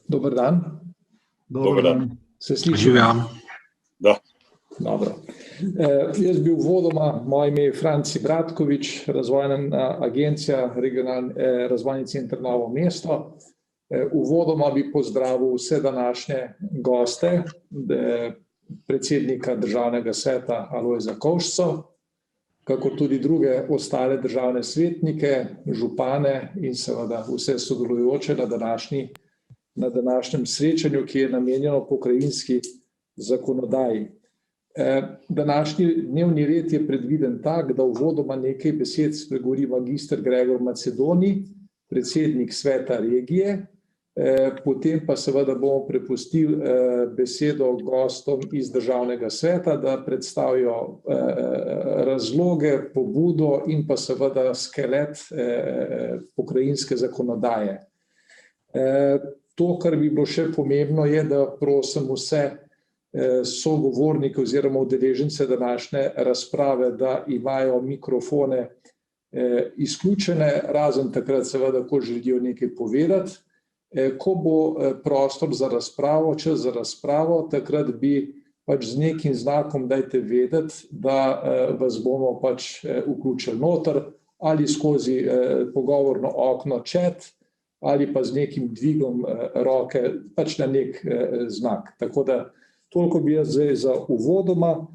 Dober dan. Dober dan. Se slišim? Da. Dobro. Jaz bi uvodoma, moje ime je Franci Bratkovič, Razvojna agencija, Razvojni center Novo mesto. Uvodoma bi pozdravil vse današnje goste, predsednika Državnega sveta Alojza Kovšco, kako tudi druge ostale državne svetnike, župane in seveda vse sodelujoče na današnjem srečanju, ki je namenjeno pokrajinski zakonodaji. Današnji dnevni red je predviden tak, da uvodoma nekaj besed spregovori magister Gregor Macedoni, predsednik sveta regije, potem pa seveda bomo prepustili besedo gostom iz Državnega sveta, da predstavijo razloge, pobudo in pa seveda skelet pokrajinske zakonodaje. To, kar bi bilo še pomembno, je, da prosim vse sogovornike oziroma udeležence današnje razprave, da imajo mikrofone izključene, razen takrat seveda, ko želijo nekaj povedati. Ko bo prostor za razpravo, čas za razpravo, takrat bi pač z nekim znakom dajte vedeti, da vas bomo pač vključili noter ali skozi pogovorno okno chat ali pa z nekim dvigom roke, pač na nek znak. Tako da toliko bi jaz zdaj za uvodoma.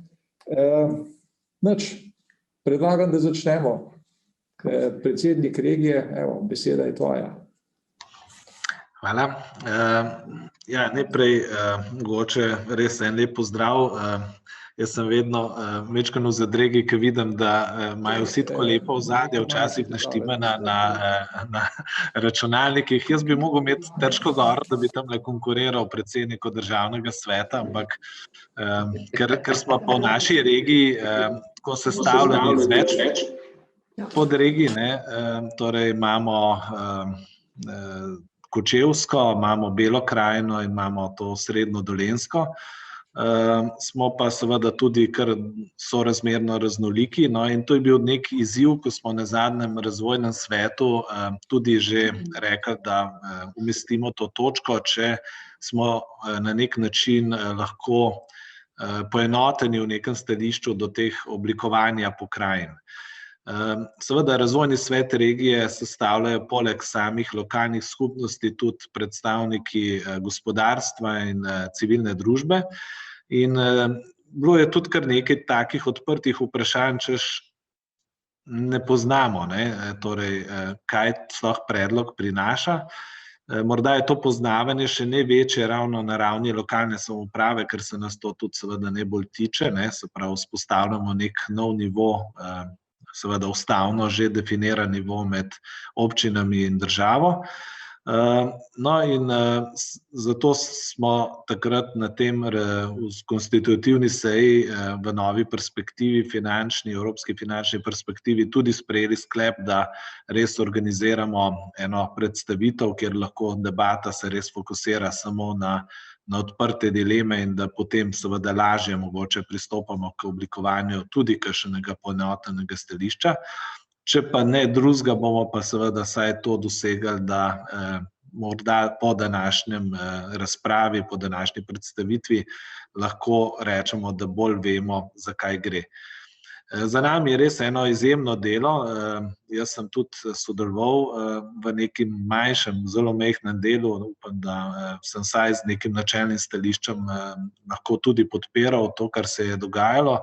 Predlagam, da začnemo. Predsednik regije, evo, beseda je tvoja. Hvala. Najprej mogoče res en lep pozdrav. Jaz sem vedno majčkeno v zadregi, ko vidim, da imajo vsi tako lepo ozadje, včasih naštimana na računalnikih. Jaz bi mogel imeti težko gor, da bi tamle konkuriral predsedniku Državnega sveta, ampak ker smo pa v naši regiji tako sestavljeni iz več podregij, torej imamo Kočevsko, imamo Belo krajino in imamo to srednjo Dolenjsko. Smo pa seveda tudi kar sorazmerno raznoliki, in to je bil nek izziv, ko smo na zadnjem razvojnem svetu tudi že rekli, da umestimo to točko, če smo na nek način lahko poenoteni v nekem stališču do teh oblikovanja pokrajin. Seveda razvojni svet regije sestavljajo poleg samih lokalnih skupnosti tudi predstavniki gospodarstva in civilne družbe in bilo je tudi kar nekaj takih odprtih vprašanj, češ ne poznamo, torej kaj sploh predlog prinaša. Morda je to poznavanje še ne večje ravno na ravni lokalne samouprave, ker se nas to tudi seveda najbolj tiče, se pravi vzpostavljamo nek nov nivo, seveda ustavno že definiran nivo med občinami in državo. In zato smo takrat na tem konstitutivni seji v novi perspektivi, evropski finančni perspektivi tudi sprejeli sklep, da res organiziramo eno predstavitev, kjer lahko debata se res fokusira samo na odprte dileme in da potem seveda lažje mogoče pristopamo k oblikovanju tudi kakšnega poenotenega stališča. Če pa ne drugega, bomo pa seveda vsaj to dosegli, da morda po današnjem razpravi, po današnji predstavitvi lahko rečemo, da bolj vemo, za kaj gre. Za nami je res eno izjemno delo. Jaz sem tudi sodeloval v nekim manjšem, zelo majhnem delu, upam, da sem vsaj z nekim načelnim stališčem lahko tudi podpiral to, kar se je dogajalo.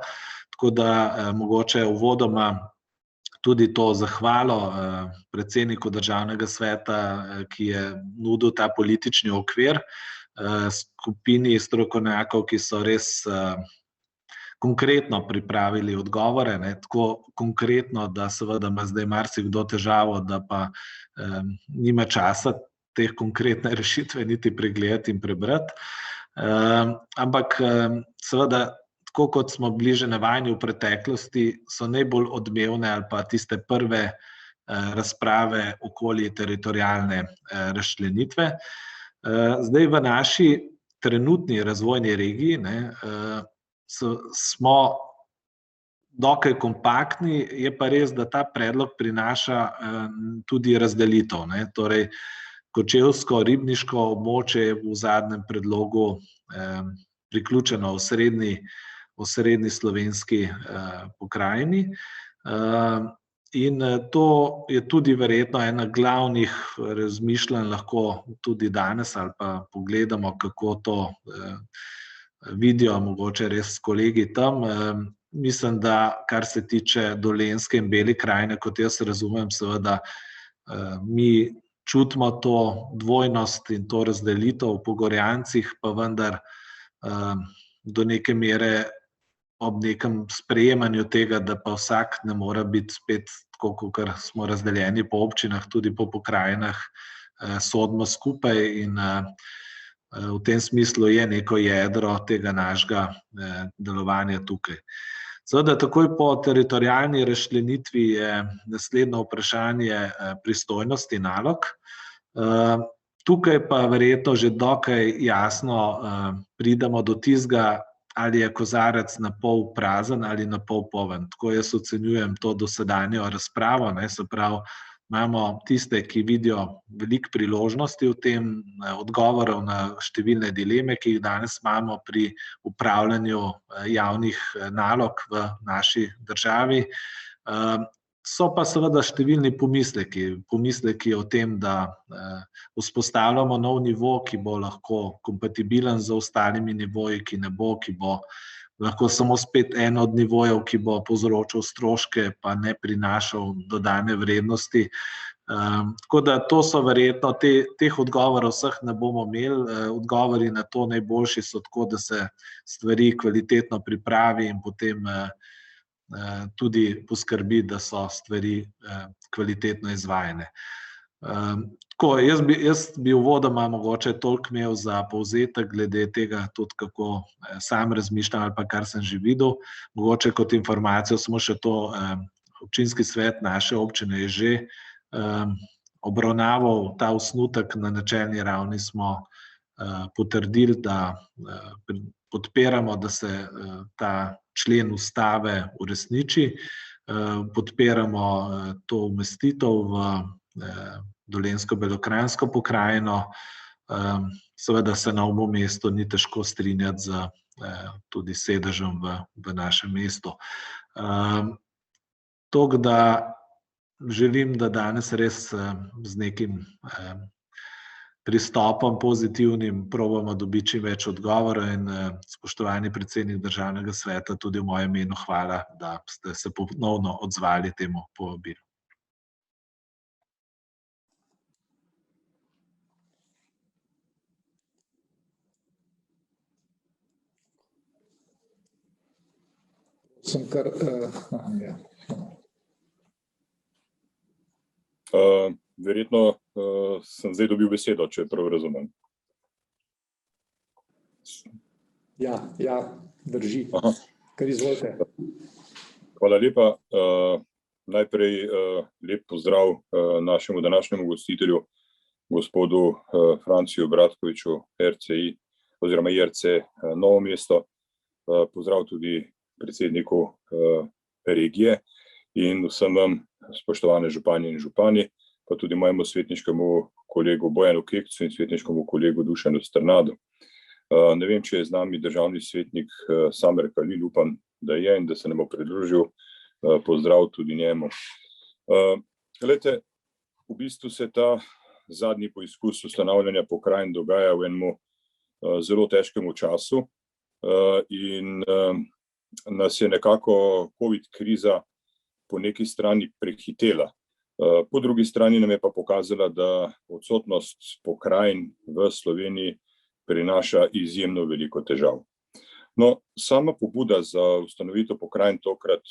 Tako da mogoče uvodoma tudi to zahvalo predsedniku Državnega sveta, ki je nudil ta politični okvir, skupini strokovnjakov, ki so res konkretno pripravili odgovore, tako konkretno, da seveda ima zdaj marsikdo težavo, da pa nima časa teh konkretne rešitve niti pregledati in prebrati. Ampak seveda, tako kot smo bili že navajeni v preteklosti, so najbolj odmevne ali pa tiste prve razprave okoli teritorialne razčlenitve. Zdaj v naši trenutni razvojni regiji smo dokaj kompaktni, je pa res, da ta predlog prinaša tudi razdelitev. Torej, kočevsko ribniško območje je v zadnjem predlogu priključeno osrednji slovenski pokrajini. In to je tudi verjetno ena glavnih razmišljanj, lahko tudi danes ali pa pogledamo, kako to vidijo mogoče res kolegi tam. Mislim, da kar se tiče Dolenjske in Bele krajine, kot jaz razumem, seveda mi čutimo to dvojnost in to razdelitev po Gorjancih, pa vendar do neke mere ob nekem sprejemanju tega, da pa vsak ne mora biti spet tako, kot smo razdeljeni po občinah, tudi po pokrajinah, sodimo skupaj in v tem smislu je neko jedro tega našega delovanja tukaj. Seveda, takoj po teritorialni razčlenitvi je naslednje vprašanje pristojnosti nalog. Tukaj pa verjetno že dokaj jasno pridemo do tistega, ali je kozarec na pol prazen ali na pol poln. Tako jaz ocenjujem to dosedanjo razpravo, se pravi, imamo tiste, ki vidijo veliko priložnosti v tem, odgovorov na številne dileme, ki jih danes imamo pri upravljanju javnih nalog v naši državi. So pa seveda številni pomisleki o tem, da vzpostavljamo nov nivo, ki bo lahko kompatibilen z ostalimi nivoji, ki ne bo, ki bo lahko samo spet en od nivojev, ki bo povzročil stroške, pa ne prinašal dodane vrednosti. Tako da to so verjetno, teh odgovorov vseh ne bomo imeli, odgovori na to najboljši so tako, da se stvari kvalitetno pripravi in potem tudi poskrbi, da so stvari kvalitetno izvajane. Tako, jaz bi uvodoma mogoče toliko imel za povzetek glede tega, tudi kako sam razmišljam ali pa kar sem že videl. Mogoče kot informacijo samo še to, občinski svet naše občine je že obravnaval ta osnutek, na načelni ravni smo potrdili, da podpiramo, da se ta člen ustave uresniči, podpiramo to umestitev v Dolenjsko-Belokranjsko pokrajino, seveda se Novemu mestu ni težko strinjati z tudi sedežem v našem mestu. Toliko, da želim, da danes res z nekim pristopom pozitivnim probamo dobiti čim več odgovora in spoštovani predsednik Državnega sveta, tudi v mojem imenu hvala, da ste se ponovno odzvali temu povabilu. Verjetno sem zdaj dobil besedo, če prav razumem. Ja, drži. Kar izvolite. Hvala lepa. Najprej lep pozdrav našemu današnjemu gostitelju, gospodu Franciju Bratkoviču, RCI oziroma IRC Novo mesto. Pozdrav tudi predsedniku regije in vsem vam, spoštovane županje in župani, pa tudi mojemu svetniškemu kolegu Bojanu Kekcu in svetniškemu kolegu Dušanu Strnadu. Ne vem, če je z nami državni svetnik Samer Kalil, upam, da je in da se nam bo pridružil. Pozdrav tudi njemu. Glejte, v bistvu se ta zadnji poizkus ustanavljanja pokrajin dogaja v enem zelo težkem času in nas je nekako COVID kriza po neki strani prehitela. Po drugi strani nam je pa pokazala, da odsotnost pokrajin v Sloveniji prinaša izjemno veliko težav. No, sama pobuda za ustanovitev pokrajin tokrat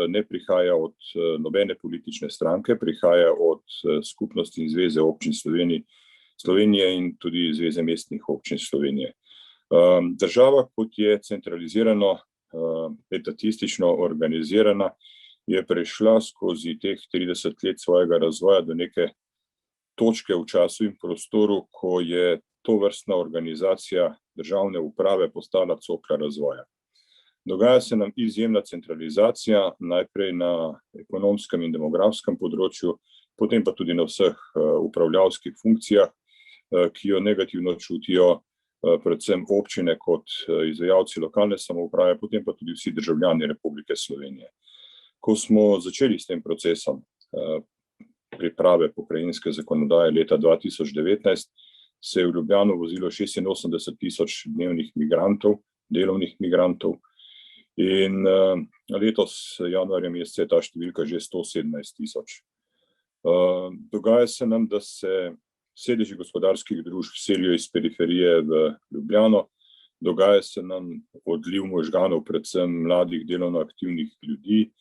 ne prihaja od nobene politične stranke, prihaja od Skupnosti in Zveze občin Slovenije in tudi Zveze mestnih občin Slovenije. Država, kot je centralizirano, etatistično organizirana, je prešla skozi teh 30 let svojega razvoja do neke točke v času in prostoru, ko je tovrstna organizacija državne uprave postala cokla razvoja. Dogaja se nam izjemna centralizacija, najprej na ekonomskem in demografskem področju, potem pa tudi na vseh upravljavskih funkcijah ki jo negativno čutijo predvsem občine kot izvajalci lokalne samouprave, potem pa tudi vsi državljani Republike Slovenije. Ko smo začeli s tem procesom priprave pokrajinske zakonodaje leta 2019, se je v Ljubljano vozilo 86.000 dnevnih migrantov, delovnih migrantov, in letos januarja meseca je ta številka že 117.000. Dogaja se nam, da se sedeži gospodarskih družb selijo iz periferije v Ljubljano, dogaja se nam odliv možganov, predvsem mladih delovno aktivnih ljudi.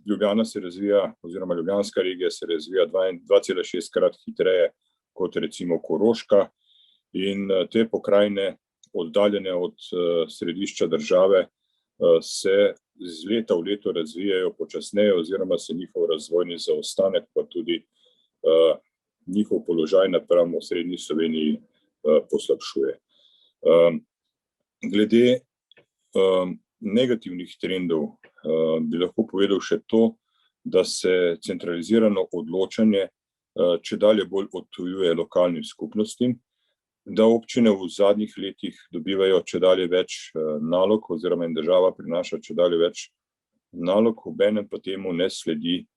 Ljubljana se razvija, oziroma Ljubljanska regija se razvija 2,6-krat hitreje kot recimo Koroška, in te pokrajine, oddaljene od središča države, se iz leta v leto razvijajo počasneje, oziroma se njihov razvojni zaostanek, pa tudi njihov položaj napram osrednji Sloveniji poslabšuje. Glede negativnih trendov bi lahko povedal še to, da se centralizirano odločanje čedalje bolj odtujuje lokalnim skupnostim, da občine v zadnjih letih dobivajo čedalje več nalog, oziroma jim država prinaša čedalje več nalog, obenem pa temu ne sledi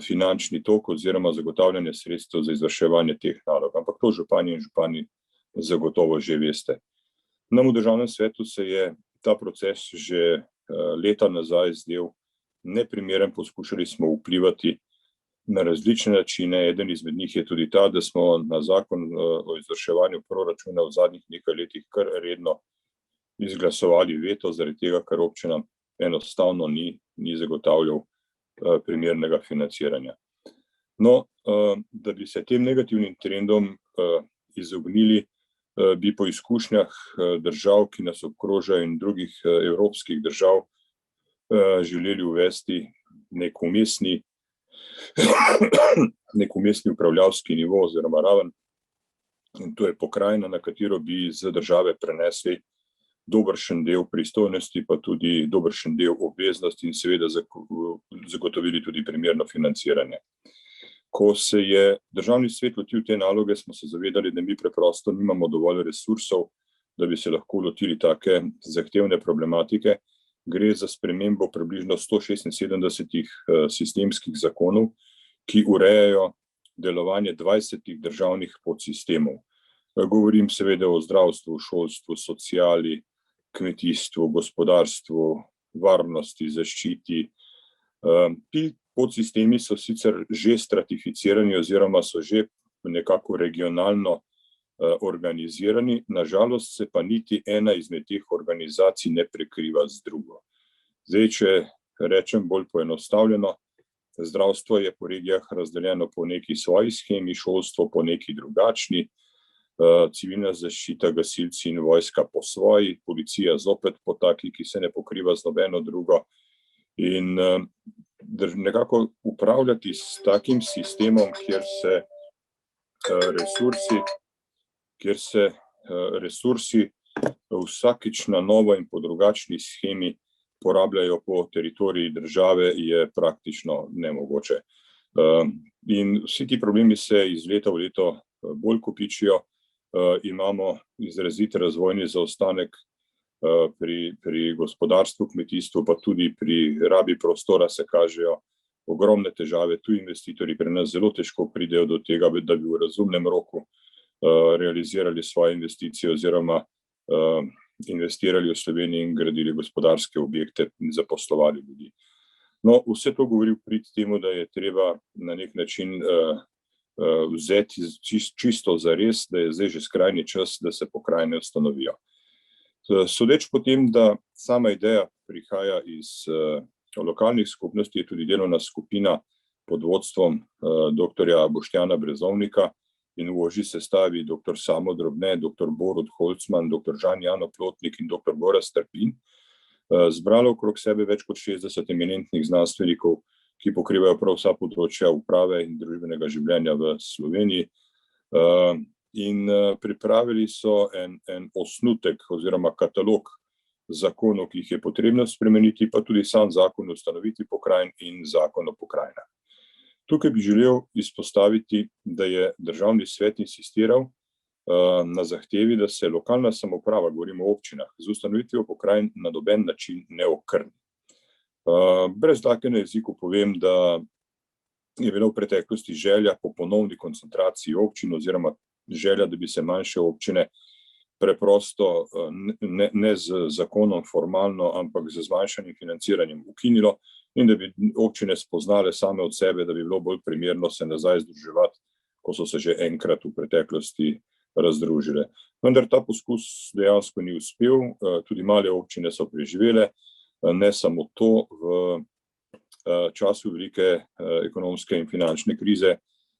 finančni tok oziroma zagotavljanje sredstev za izvrševanje teh nalog. Ampak to župani in župani zagotovo že veste. Nam v Državnem svetu se je ta proces že leta nazaj zdel neprimeren, poskušali smo vplivati na različne načine. Eden izmed njih je tudi ta, da smo na zakon o izvrševanju proračuna v zadnjih nekaj letih kar redno izglasovali veto, zaradi tega, ker občinam enostavno ni zagotavljal primernega financiranja. No, da bi se tem negativnim trendom izognili, bi po izkušnjah držav, ki nas obkrožajo, in drugih evropskih držav želeli uvesti nek umestni upravljavski nivo oziroma raven, in to je pokrajina, na katero bi z države prenesli dobršen del pristojnosti, pa tudi dobršen del obveznosti in seveda zagotovili tudi primerno financiranje. Ko se je Državni svet lotil te naloge, smo se zavedali, da mi preprosto nimamo dovolj resursov, da bi se lahko lotili take zahtevne problematike. Gre za spremembo približno 176 sistemskih zakonov, ki urejajo delovanje 20 državnih podsistemov. Govorim seveda o zdravstvu, šolstvu, sociali, kmetijstvu, gospodarstvu, varnosti, zaščiti. Ti podsistemi so sicer že stratificirani oziroma so že nekako regionalno organizirani, nažalost se pa niti ena izmed teh organizacij ne prekriva z drugo. Zdaj, če rečem bolj poenostavljeno, zdravstvo je po regijah razdeljeno po neki svoji shemi, šolstvo po neki drugačni, civilna zaščita, gasilci in vojska po svoji, policija zopet po taki, ki se ne pokriva z nobeno drugo. In nekako upravljati s takim sistemom, kjer se resursi vsakič na novo in po drugačni shemi porabljajo po teritoriji države, je praktično nemogoče. In vsi ti problemi se iz leta v leto bolj kopičijo. Imamo izrazit razvojni zaostanek pri gospodarstvu, kmetijstvu, pa tudi pri rabi prostora se kažejo ogromne težave. Tu investitorji pri nas zelo težko pridejo do tega, da bi v razumnem roku realizirali svoje investicije oziroma investirali v Sloveniji in gradili gospodarske objekte in zaposlovali ljudi. No, vse to govori v prid temu, da je treba na nek način vzeti čisto zares, da je zdaj že skrajni čas, da se pokrajine ustanovijo. Sodeč po tem, da sama ideja prihaja iz lokalnih skupnosti, je tudi delovna skupina pod vodstvom doktorja Boštjana Brezovnika in v ožji sestavi dr. Samo Drobne, dr. Borut Holcman, dr. Žan-Jano Plotnik in dr. Gorazd Trpin, zbralo okrog sebe več kot 60 eminentnih znanstvenikov, ki pokrivajo prav vsa področja uprave in družbenega življenja v Sloveniji, in pripravili so en osnutek oziroma katalog zakonov, ki jih je potrebno spremeniti, pa tudi sam zakon o ustanovitvi pokrajin in zakon o pokrajinah. Tukaj bi želel izpostaviti, da je državni svet insistiral na zahtevi, da se lokalna samouprava, govorimo o občinah, z ustanovitvijo pokrajin na noben način ne okrni. Brez dlake na jeziku povem, da je bila v preteklosti želja po ponovni koncentraciji občin oziroma želja, da bi se manjše občine preprosto ne z zakonom formalno, ampak z zmanjšanim financiranjem ukinilo in da bi občine spoznale same od sebe, da bi bilo bolj primerno se nazaj združevati, ko so se že enkrat v preteklosti razdružile. Vendar ta poskus dejansko ni uspel, tudi male občine so preživele, ne samo to, v času velike ekonomske in finančne krize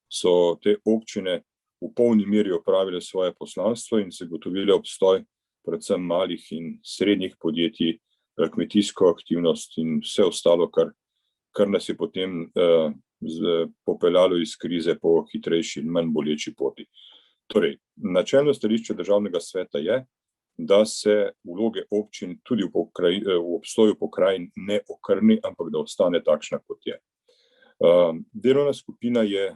so te občine v polni meri opravile svoje poslanstvo in zagotovile obstoj predvsem malih in srednjih podjetij, kmetijsko aktivnost in vse ostalo, kar nas je potem popeljalo iz krize po hitrejši in manj boleči poti. Torej, načelno stališče državnega sveta je, da se vloge občin tudi v obstoju pokrajin ne okrni, ampak da ostane takšna, kot je. Delovna skupina je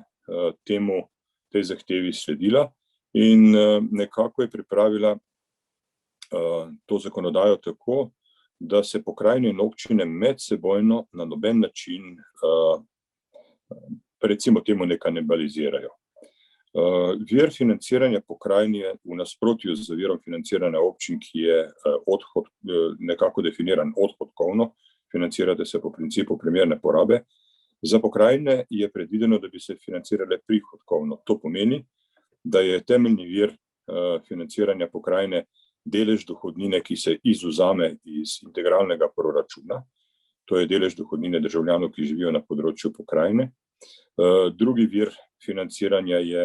tej zahtevi sledila in nekako je pripravila to zakonodajo tako, da se pokrajine in občine medsebojno na noben način, recimo temu, ne kanibalizirajo. Vir financiranja pokrajin je v nasprotju z virom financiranja občin, ki je nekako definiran odhodkovno, financirate se po principu primerne porabe. Za pokrajine je predvideno, da bi se financirale prihodkovno. To pomeni, da je temeljni vir financiranja pokrajine delež dohodnine, ki se izvzame iz integralnega proračuna. To je delež dohodnine državljanov, ki živijo na področju pokrajine. Drugi vir financiranja je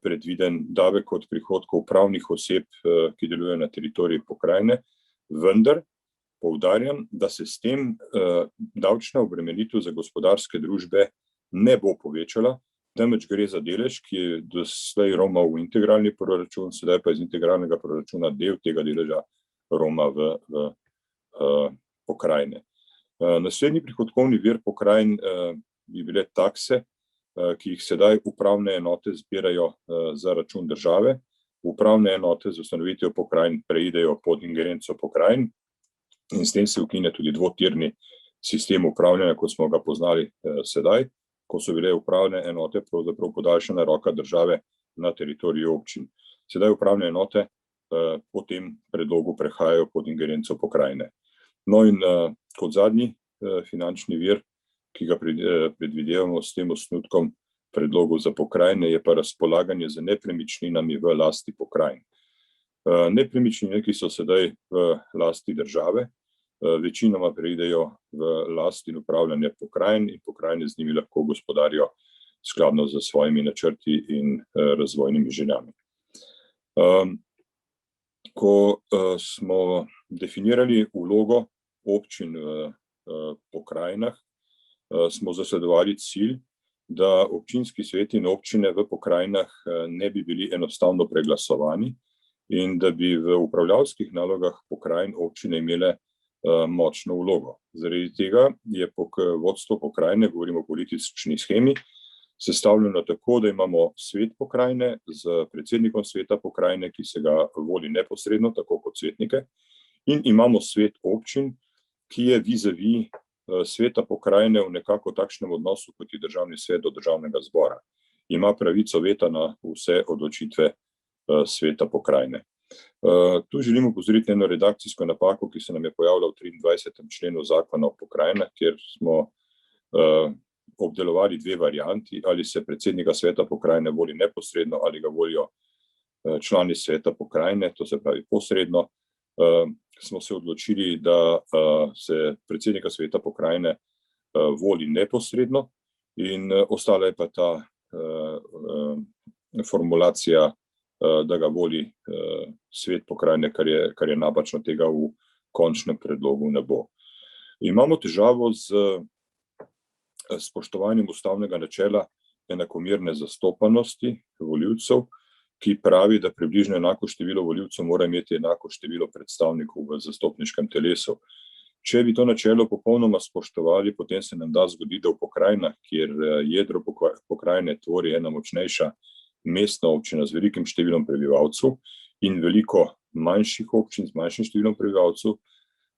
predviden davek od prihodkov pravnih oseb, ki delujejo na teritoriju pokrajine, vendar poudarjam, da se s tem davčna obremenitev za gospodarske družbe ne bo povečala, temveč gre za delež, ki je doslej romal v integralni proračun, sedaj pa iz integralnega proračuna del tega deleža roma v pokrajine. Naslednji prihodkovni vir pokrajin bi bile takse, ki jih sedaj upravne enote zbirajo za račun države. Upravne enote z ustanovitvijo pokrajin preidejo pod ingerenco pokrajin in s tem se ukine tudi dvotirni sistem upravljanja, kot smo ga poznali sedaj, ko so bile upravne enote pravzaprav podaljšana roka države na teritoriju občin. Sedaj upravne enote po tem predlogu prehajajo pod ingerenco pokrajine. No in kot zadnji finančni vir, ki ga predvidevamo s tem osnutkom predlogov za pokrajine, je pa razpolaganje z nepremičninami v lasti pokrajin. Nepremičnine, ki so sedaj v lasti države, večinoma preidejo v last in upravljanje pokrajin in pokrajine z njimi lahko gospodarijo skladno z svojimi načrti in razvojnimi željami. Ko smo definirali vlogo občin v pokrajinah, smo zasledovali cilj, da občinski sveti in občine v pokrajinah ne bi bili enostavno preglasovani in da bi v upravljavskih nalogah pokrajin občine imele močno vlogo. Zaradi tega je vodstvo pokrajine, govorimo o politični shemi, sestavljeno tako, da imamo svet pokrajine z predsednikom sveta pokrajine, ki se ga voli neposredno, tako kot svetnike, in imamo svet občin, ki je vis-a-vis sveta pokrajine v nekako takšnem odnosu, kot je državni svet do državnega zbora. Ima pravico veta na vse odločitve sveta pokrajine. Tu želimo opozoriti eno redakcijsko napako, ki se nam je pojavila v 23. členu zakona o pokrajinah, kjer smo obdelovali dve varianti, ali se predsednika sveta pokrajine voli neposredno ali ga volijo člani sveta pokrajine, to se pravi posredno. Smo se odločili, da se predsednika sveta pokrajine voli neposredno in ostala je pa ta formulacija, da ga voli svet pokrajine, kar je napačno, tega v končnem predlogu ne bo. Imamo težavo z spoštovanjem ustavnega načela enakomerne zastopanosti volivcev, ki pravi, da približno enako število volivcev mora imeti enako število predstavnikov v zastopniškem telesu. Če bi to načelo popolnoma spoštovali, potem se nam da zgoditi, da v pokrajinah, kjer jedro pokrajine tvori ena močnejša mestna občina z velikim številom prebivalcev in veliko manjših občin z manjšim številom prebivalcev,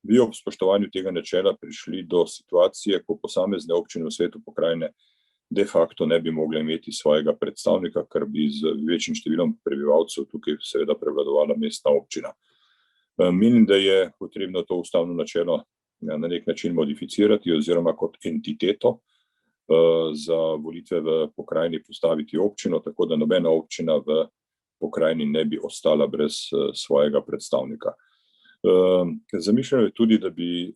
bi ob spoštovanju tega načela prišli do situacije, ko posamezne občine v svetu pokrajine de facto ne bi mogle imeti svojega predstavnika, ker bi z večjim številom prebivalcev tukaj seveda prevladovala mestna občina. Menim, da je potrebno to ustavno načelo na nek način modificirati oziroma kot entiteto za volitve v pokrajini postaviti občino, tako da nobena občina v pokrajini ne bi ostala brez svojega predstavnika. Zamišljeno je tudi, da bi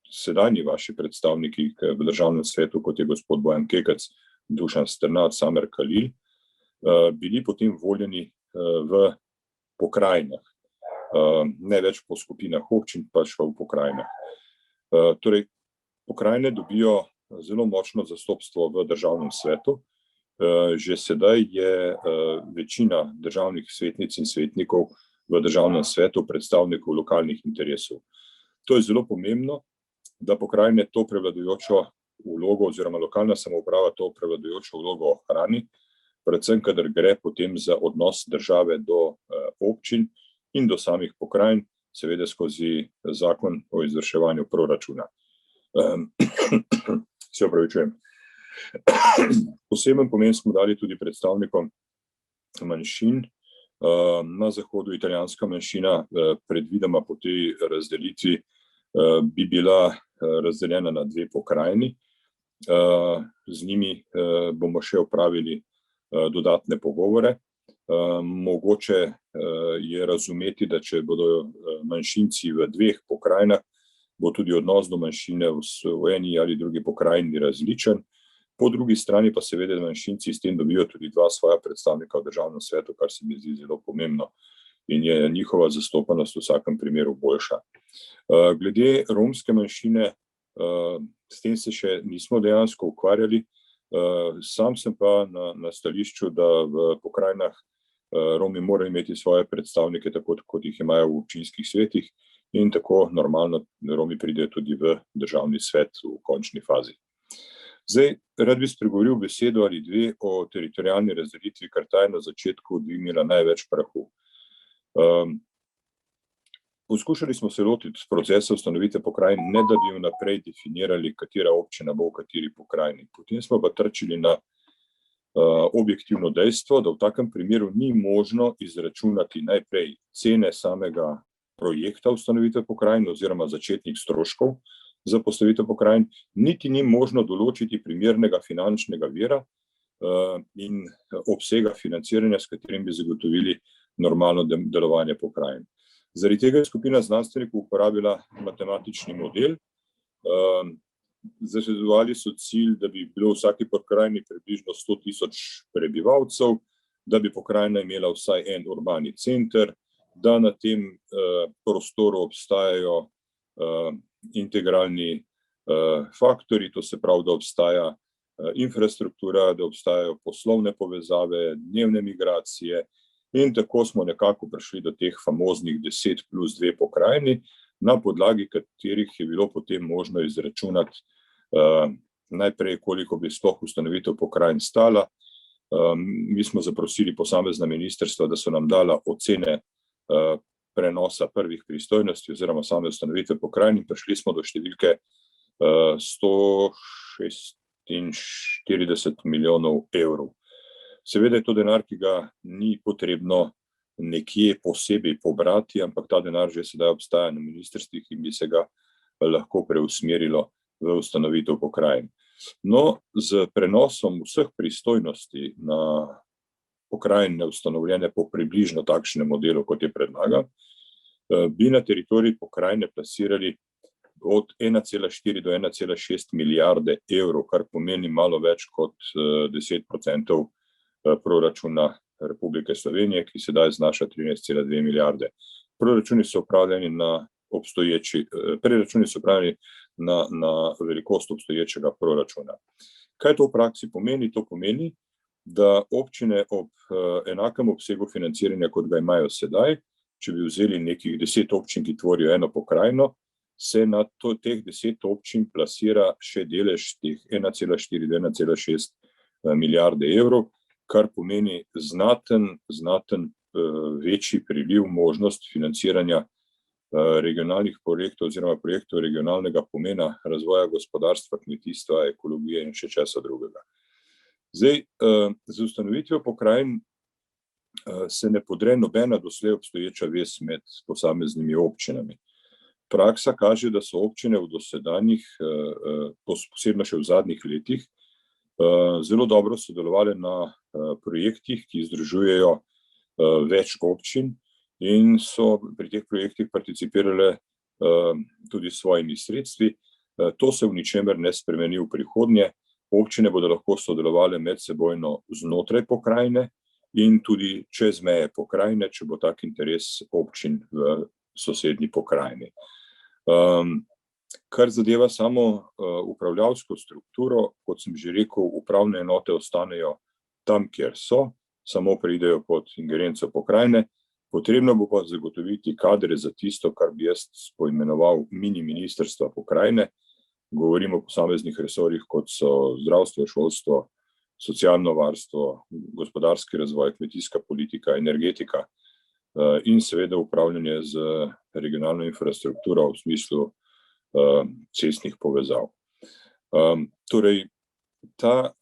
sedanji vaši predstavniki v državnem svetu, kot je gospod Bojan Kekec, Dušan Strnad, Samer Kalil, bili potem voljeni v pokrajinah, ne več po skupinah občin, pač pa v pokrajinah. Torej, pokrajine dobijo zelo močno zastopstvo v državnem svetu. Že sedaj je večina državnih svetnic in svetnikov v državnem svetu predstavnikov lokalnih interesov. To je zelo pomembno, da pokrajine to prevladujočo vlogo oziroma lokalna samouprava to prevladujočo vlogo ohrani, predvsem kadar gre potem za odnos države do občin in do samih pokrajin, seveda skozi zakon o izvrševanju proračuna. Se opravičujem. Poseben pomen smo dali tudi predstavnikom manjšin. Na zahodu italijanska manjšina predvidoma po tej razdelitvi bi bila razdeljena na 2 pokrajini. Z njimi bomo še opravili dodatne pogovore. Mogoče je razumeti, da če bodo manjšinci v 2 pokrajinah, bo tudi odnos do manjšine v eni ali drugi pokrajini različen. Po drugi strani pa seveda manjšinci s tem dobijo tudi 2 svoja predstavnika v državnem svetu, kar se mi zdi zelo pomembno in je njihova zastopanost v vsakem primeru boljša. Glede romske manjšine, s tem se še nismo dejansko ukvarjali. Sam sem pa na stališču, da v pokrajinah Romi morajo imeti svoje predstavnike, tako kot jih imajo v občinskih svetih, in tako normalno Romi pridejo tudi v državni svet v končni fazi. Zdaj, rad bi spregovoril besedo ali 2 o teritorialni razdelitvi, ker ta je na začetku dvignila največ prahu. Poskušali smo se lotiti procesa ustanovitve pokrajin, ne da bi vnaprej definirali, katera občina bo v kateri pokrajini. Potem smo pa trčili na objektivno dejstvo, da v takem primeru ni možno izračunati najprej cene samega projekta ustanovitve pokrajin oziroma začetnih stroškov za postavitev pokrajin, niti ni možno določiti primernega finančnega vira in obsega financiranja, s katerim bi zagotovili normalno delovanje pokrajin. Zaradi tega je skupina znanstvenikov uporabila matematični model. Zasledovali so cilj, da bi bilo v vsaki pokrajini približno 100.000 prebivalcev, da bi pokrajina imela vsaj en urbani center, da na tem prostoru obstajajo integralni faktori, to se pravi, da obstaja infrastruktura, da obstajajo poslovne povezave, dnevne migracije in tako smo nekako prišli do teh famoznih 10+2 pokrajini, na podlagi katerih je bilo potem možno izračunati najprej, koliko bi sploh ustanovitev pokrajin stala. Mi smo zaprosili posamezna ministrstva, da so nam dala ocene prenosa prvih pristojnosti oziroma same ustanovitve pokrajin in prišli smo do številke 146 milijonov evrov. Seveda je to denar, ki ga ni potrebno nekje posebej pobrati, ampak ta denar že sedaj obstaja na ministrstvih in bi se ga lahko preusmerilo v ustanovitev pokrajin. No, z prenosom vseh pristojnosti na pokrajine ustanovljene po približno takšnem modelu, kot je predlagan, bi na teritorij pokrajine plasirali od 1,4 do 1,6 milijarde evrov, kar pomeni malo več kot 10% proračuna Republike Slovenije, ki sedaj znaša 13,2 milijarde. Preračuni so opravljeni na velikost obstoječega proračuna. Kaj to v praksi pomeni? To pomeni, da občine ob enakem obsegu financiranja, kot ga imajo sedaj, če bi vzeli nekih 10 občin, ki tvorijo eno pokrajino, se na teh 10 občin plasira še delež teh 1,4–1,6 milijarde evrov, kar pomeni znaten večji priliv možnost financiranja regionalnih projektov oziroma projektov regionalnega pomena, razvoja gospodarstva, kmetijstva, ekologije in še česa drugega. Zdaj, z ustanovitvijo pokrajin se ne podre nobena doslej obstoječa vez med posameznimi občinami. Praksa kaže, da so občine v dosedanjih, posebno še v zadnjih letih, zelo dobro sodelovali na projektih, ki združujejo več občin in so pri teh projektih participirale tudi s svojimi sredstvi. To se v ničemer ne spremeni v prihodnje. Občine bodo lahko sodelovale medsebojno znotraj pokrajine in tudi čez meje pokrajine, če bo tak interes občin v sosednji pokrajini. Kar zadeva samo upravljavsko strukturo, kot sem že rekel, upravne enote ostanejo tam, kjer so, samo pridejo pod ingerenco pokrajine. Potrebno bo pa zagotoviti kadre za tisto, kar bi jaz poimenoval mini ministrstva pokrajine. Govorimo o posameznih resorjih, kot so zdravstvo, šolstvo, socialno varstvo, gospodarski razvoj, kmetijska politika, energetika in seveda upravljanje z regionalno infrastrukturo v smislu cestnih povezav. Torej, ta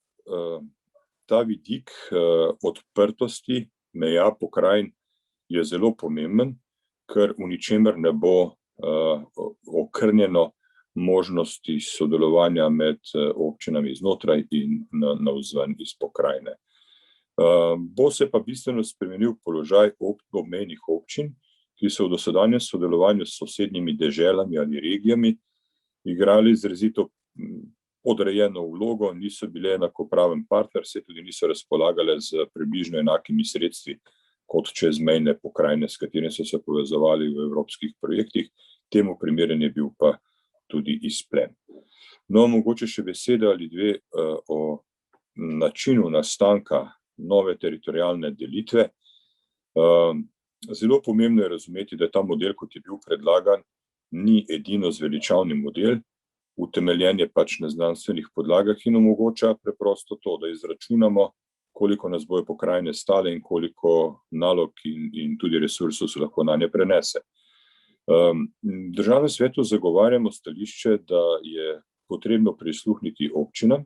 vidik odprtosti meja pokrajin je zelo pomemben, ker v ničemer ne bo okrnjeno možnosti sodelovanja med občinami znotraj in navzven iz pokrajine. Bo se pa bistveno spremenil položaj obmejnih občin, ki so v dosedanjem sodelovanju s sosednjimi deželami ali regijami igrali izrazito podrejeno vlogo, niso bile enakopraven partner, se tudi niso razpolagale z približno enakimi sredstvi kot čezmejne pokrajine, s katerimi so se povezovali v evropskih projektih. Temu primeren je bil pa tudi izplen. No, mogoče še beseda ali dve o načinu nastanka nove teritorialne delitve. Zelo pomembno je razumeti, da ta model, kot je bil predlagan, ni edino zveličavni model, utemeljen je pač na znanstvenih podlagah in omogoča preprosto to, da izračunamo, koliko nas bojo pokrajine stale in koliko nalog in tudi resursov se lahko nanje prenese. V Državnem svetu zagovarjamo stališče, da je potrebno prisluhniti občinam,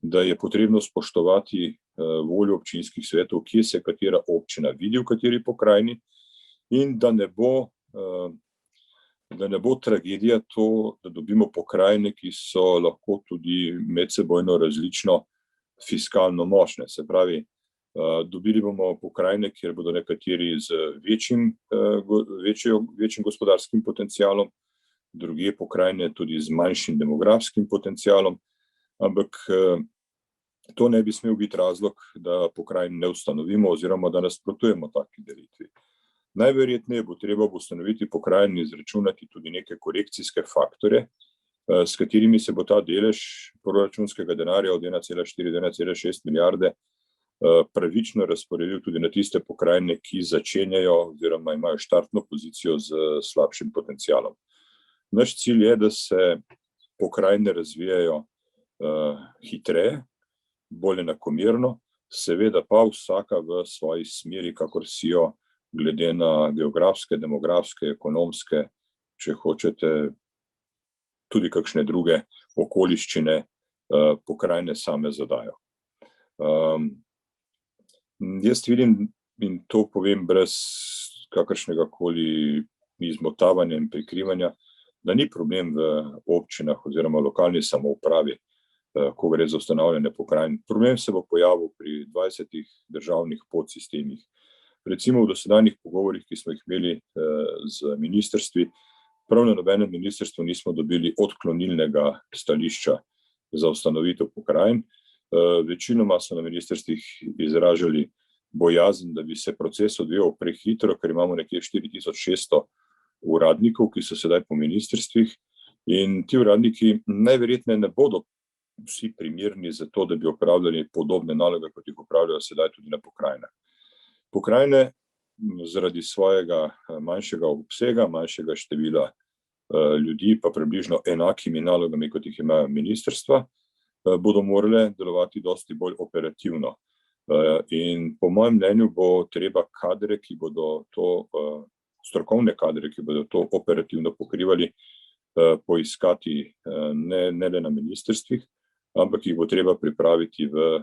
da je potrebno spoštovati voljo občinskih svetov, kje se katera občina vidi v kateri pokrajini in da ne bo tragedija to, da dobimo pokrajine, ki so lahko tudi medsebojno različno fiskalno močne. Se pravi, dobili bomo pokrajine, kjer bodo nekateri z večjim gospodarskim potencialom, druge pokrajine tudi z manjšim demografskim potencialom, ampak to ne bi smel biti razlog, da pokrajin ne ustanovimo oziroma da nasprotujemo taki delitvi. Najverjetneje bo treba ustanoviti pokrajin in izračunati tudi neke korekcijske faktore, s katerimi se bo ta delež proračunskega denarja od 1,4 do 1,6 milijarde pravično razporedil tudi na tiste pokrajine, ki začenjajo oziroma imajo štartno pozicijo z slabšim potencialom. Naš cilj je, da se pokrajine razvijajo hitreje, bolj enakomerno, seveda pa vsaka v svoji smeri, kakor si jo glede na geografske, demografske, ekonomske, če hočete, tudi kakšne druge okoliščine pokrajine same zadajo. Jaz vidim, in to povem brez kakršnega koli izmotavanja in prikrivanja, da ni problem v občinah oziroma lokalni samoupravi, ko gre za ustanavljanje pokrajin. Problem se bo pojavil pri 20 državnih podsistemih. Recimo v dosedanjih pogovorih, ki smo jih imeli z ministrstvi, prav na nobenem ministrstvu nismo dobili odklonilnega stališča za ustanovitev pokrajin. Večinoma so na ministrstvih izražali bojazen, da bi se proces odvijal prehitro, ker imamo nekje 4600 uradnikov, ki so sedaj po ministrstvih, in ti uradniki najverjetneje ne bodo vsi primerni za to, da bi opravljali podobne naloge, kot jih opravljajo sedaj tudi na pokrajinah. Pokrajine zaradi svojega manjšega obsega, manjšega števila ljudi, pa približno enakimi nalogami, kot jih imajo ministrstva, bodo morale delovati dosti bolj operativno. In po mojem mnenju bo treba kadre, ki bodo to, strokovne kadre, ki bodo to operativno pokrivali, poiskati ne le na ministrstvih, ampak jih bo treba pripraviti v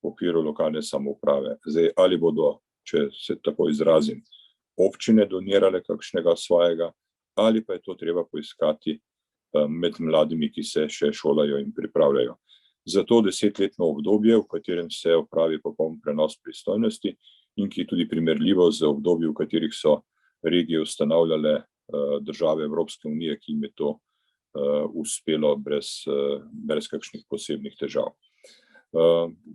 okviru lokalne samouprave. Zdaj, ali bodo, če se tako izrazim, občine donirale kakšnega svojega, ali pa je to treba poiskati med mladimi, ki se še šolajo in pripravljajo. Zato 10-letno obdobje, v katerem se opravi popoln prenos pristojnosti in ki je tudi primerljivo z obdobjem, v katerih so regije ustanavljale države Evropske unije, ki jim je to uspelo brez kakšnih posebnih težav.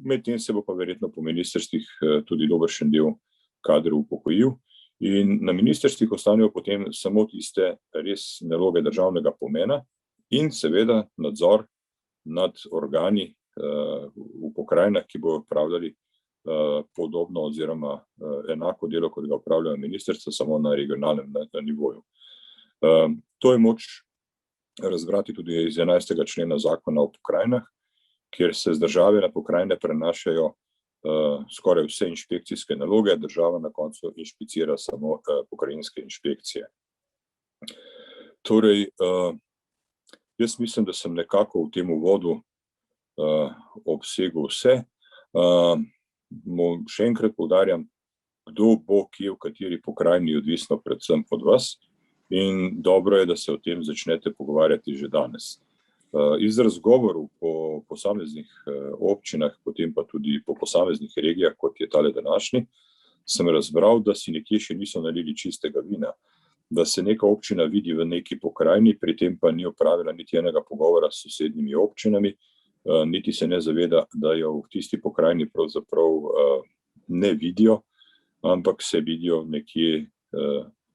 Medtem se bo pa verjetno po ministrstvih tudi dobršen del kadrov upokojil in na ministrstvih ostanejo potem samo tiste res naloge državnega pomena in seveda nadzor nad organi v pokrajinah, ki bodo opravljali podobno oziroma enako delo, kot ga opravljajo ministrstva, samo na regionalnem nivoju. To je moč razbrati tudi iz 11. člena zakona o pokrajinah, kjer se z države na pokrajine prenašajo skoraj vse inšpekcijske naloge, država na koncu inšpicira samo pokrajinske inšpekcije. Torej, jaz mislim, da sem nekako v tem uvodu obsegel vse. Še enkrat poudarjam, kdo bo kje v kateri pokrajini, odvisno predvsem od vas in dobro je, da se o tem začnete pogovarjati že danes. Iz razgovorov po posameznih občinah, potem pa tudi po posameznih regijah, kot je tale današnji, sem razbral, da si nekje še niso nalili čistega vina, da se neka občina vidi v neki pokrajini, pri tem pa ni opravila niti enega pogovora s sosednjimi občinami, niti se ne zaveda, da jo v tisti pokrajini pravzaprav ne vidijo, ampak se vidijo nekje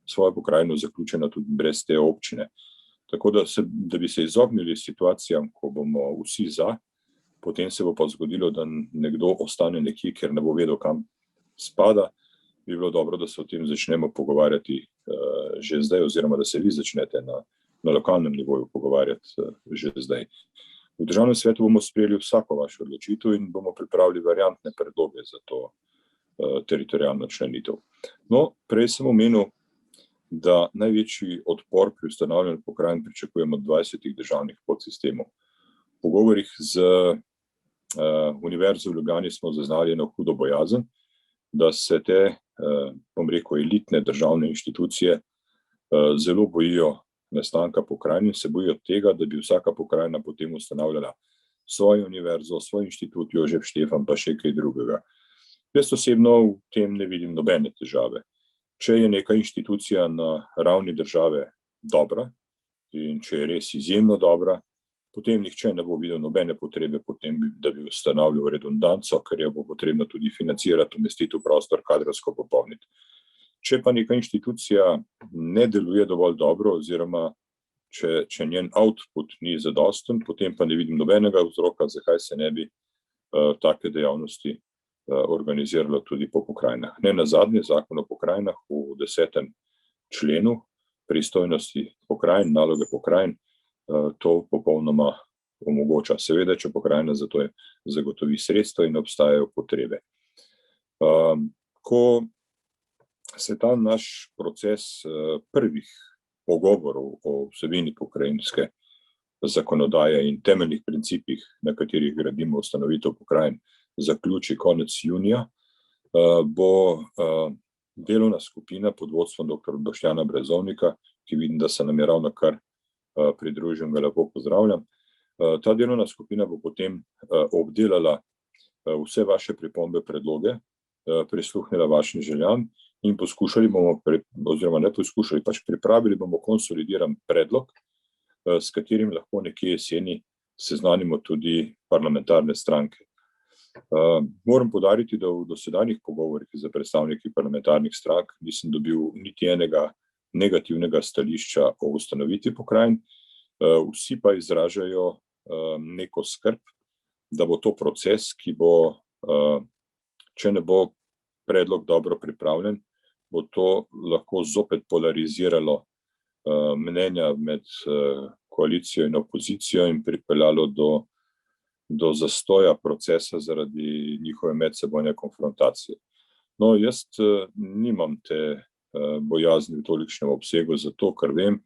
svojo pokrajino zaključena tudi brez te občine. Tako da bi se izognili situacijam, ko bomo vsi za, potem se bo pa zgodilo, da nekdo ostane nekje, ker ne bo vedel, kam spada, bi bilo dobro, da se o tem začnemo pogovarjati že zdaj, oziroma da se vi začnete na lokalnem nivoju pogovarjati že zdaj. V Državnem svetu bomo sprejeli vsako vašo odločitev in bomo pripravili variantne predloge za to teritorialno členitev. No, prej sem omenil, da največji odpor pri ustanavljanju pokrajin pričakujemo od 20 državnih podsistemov. V pogovorih z Univerzo v Ljubljani smo zaznali eno hudo bojazen, da se te, bom rekel, elitne državne inštitucije zelo bojijo nastanka pokrajin in se bojijo tega, da bi vsaka pokrajina potem ustanavljala svojo univerzo, svoj inštitut Jožef Štefan pa še kaj drugega. Jaz osebno v tem ne vidim nobene težave. Če je neka inštitucija na ravni države dobra in če je res izjemno dobra, potem nihče ne bo videl nobene potrebe potem, da bi ustanavljal redundanco, ker jo bo potrebno tudi financirati, umestiti v prostor, kadrovsko popolniti. Če pa neka inštitucija ne deluje dovolj dobro oziroma če njen output ni zadosten, potem pa ne vidim nobenega vzroka, zakaj se ne bi take dejavnosti organiziralo tudi po pokrajinah. Ne nazadnje, zakon o pokrajinah v 10. členu pristojnosti pokrajin, naloge pokrajin, to popolnoma omogoča. Seveda, če pokrajina za to zagotovi sredstva in obstajajo potrebe. Ko se ta naš proces prvih pogovorov o vsebini pokrajinske zakonodaje in temeljnih principih, na katerih gradimo ustanovitev pokrajin, zaključi konec junija, bo delovna skupina pod vodstvom dr. Boštjana Brezovnika, ki vidim, da se nam je ravno kar pridružil, ga lepo pozdravljam. Ta delovna skupina bo potem obdelala vse vaše pripombe, predloge, prisluhnila vašim željam in poskušali bomo, oziroma ne poskušali, pač pripravili bomo konsolidiran predlog, s katerim lahko nekje jeseni seznanimo tudi parlamentarne stranke. Moram poudariti, da v dosedanjih pogovorih za predstavniki parlamentarnih strank nisem dobil niti enega negativnega stališča o ustanovitvi pokrajin. Vsi pa izražajo neko skrb, da bo to proces, ki bo, če ne bo predlog dobro pripravljen, bo to lahko zopet polariziralo mnenja med koalicijo in opozicijo in pripeljalo do zastoja procesa zaradi njihove medsebojne konfrontacije. No, jaz nimam te bojazni v tolikšnem obsegu, zato ker vem,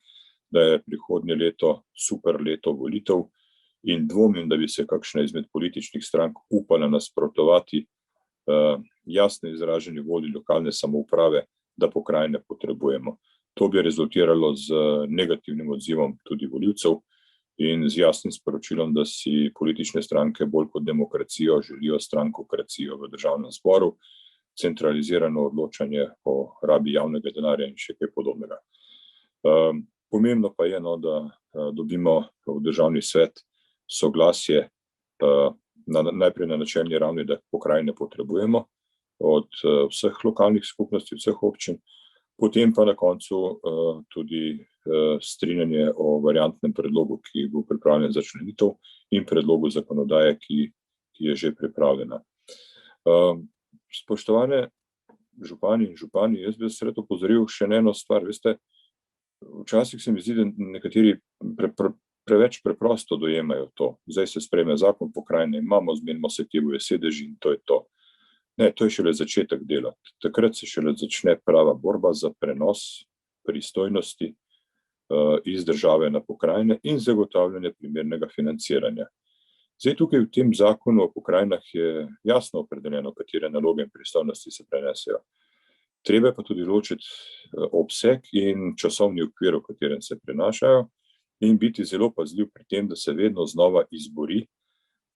da je prihodnje leto super leto volitev in dvomim, da bi se kakšna izmed političnih strank upala nasprotovati jasno izraženi volji lokalne samouprave, da pokrajine potrebujemo. To bi rezultiralo z negativnim odzivom tudi volivcev in z jasnim sporočilom, da si politične stranke bolj kot demokracijo želijo strankokracijo v državnem zboru, centralizirano odločanje o rabi javnega denarja in še kaj podobnega. Pomembno pa je, da dobimo v državni svet soglasje najprej na načelni ravni, da pokrajine potrebujemo od vseh lokalnih skupnosti, vseh občin, potem pa na koncu tudi strinjanje o variantnem predlogu, ki bo pripravljen za členitev in predlogu zakonodaje, ki je že pripravljena. Spoštovane župani in župani, jaz bi se rad opozoril še na eno stvar. Veste, včasih se mi zdi, da nekateri preveč preprosto dojemajo to. Zdaj se sprejme zakon pokrajine, imamo, zmenimo se, kje bojo sedeži in to je to. Ne, to je šele začetek dela. Takrat se šele začne prava borba za prenos pristojnosti iz države na pokrajine in zagotavljanje primernega financiranja. Zdaj tukaj v tem zakonu o pokrajinah je jasno opredeljeno, katere naloge in pristojnosti se prenesejo. Treba pa tudi ločiti obseg in časovni okvir, v katerem se prenašajo, in biti zelo pazljiv pri tem, da se vedno znova izbori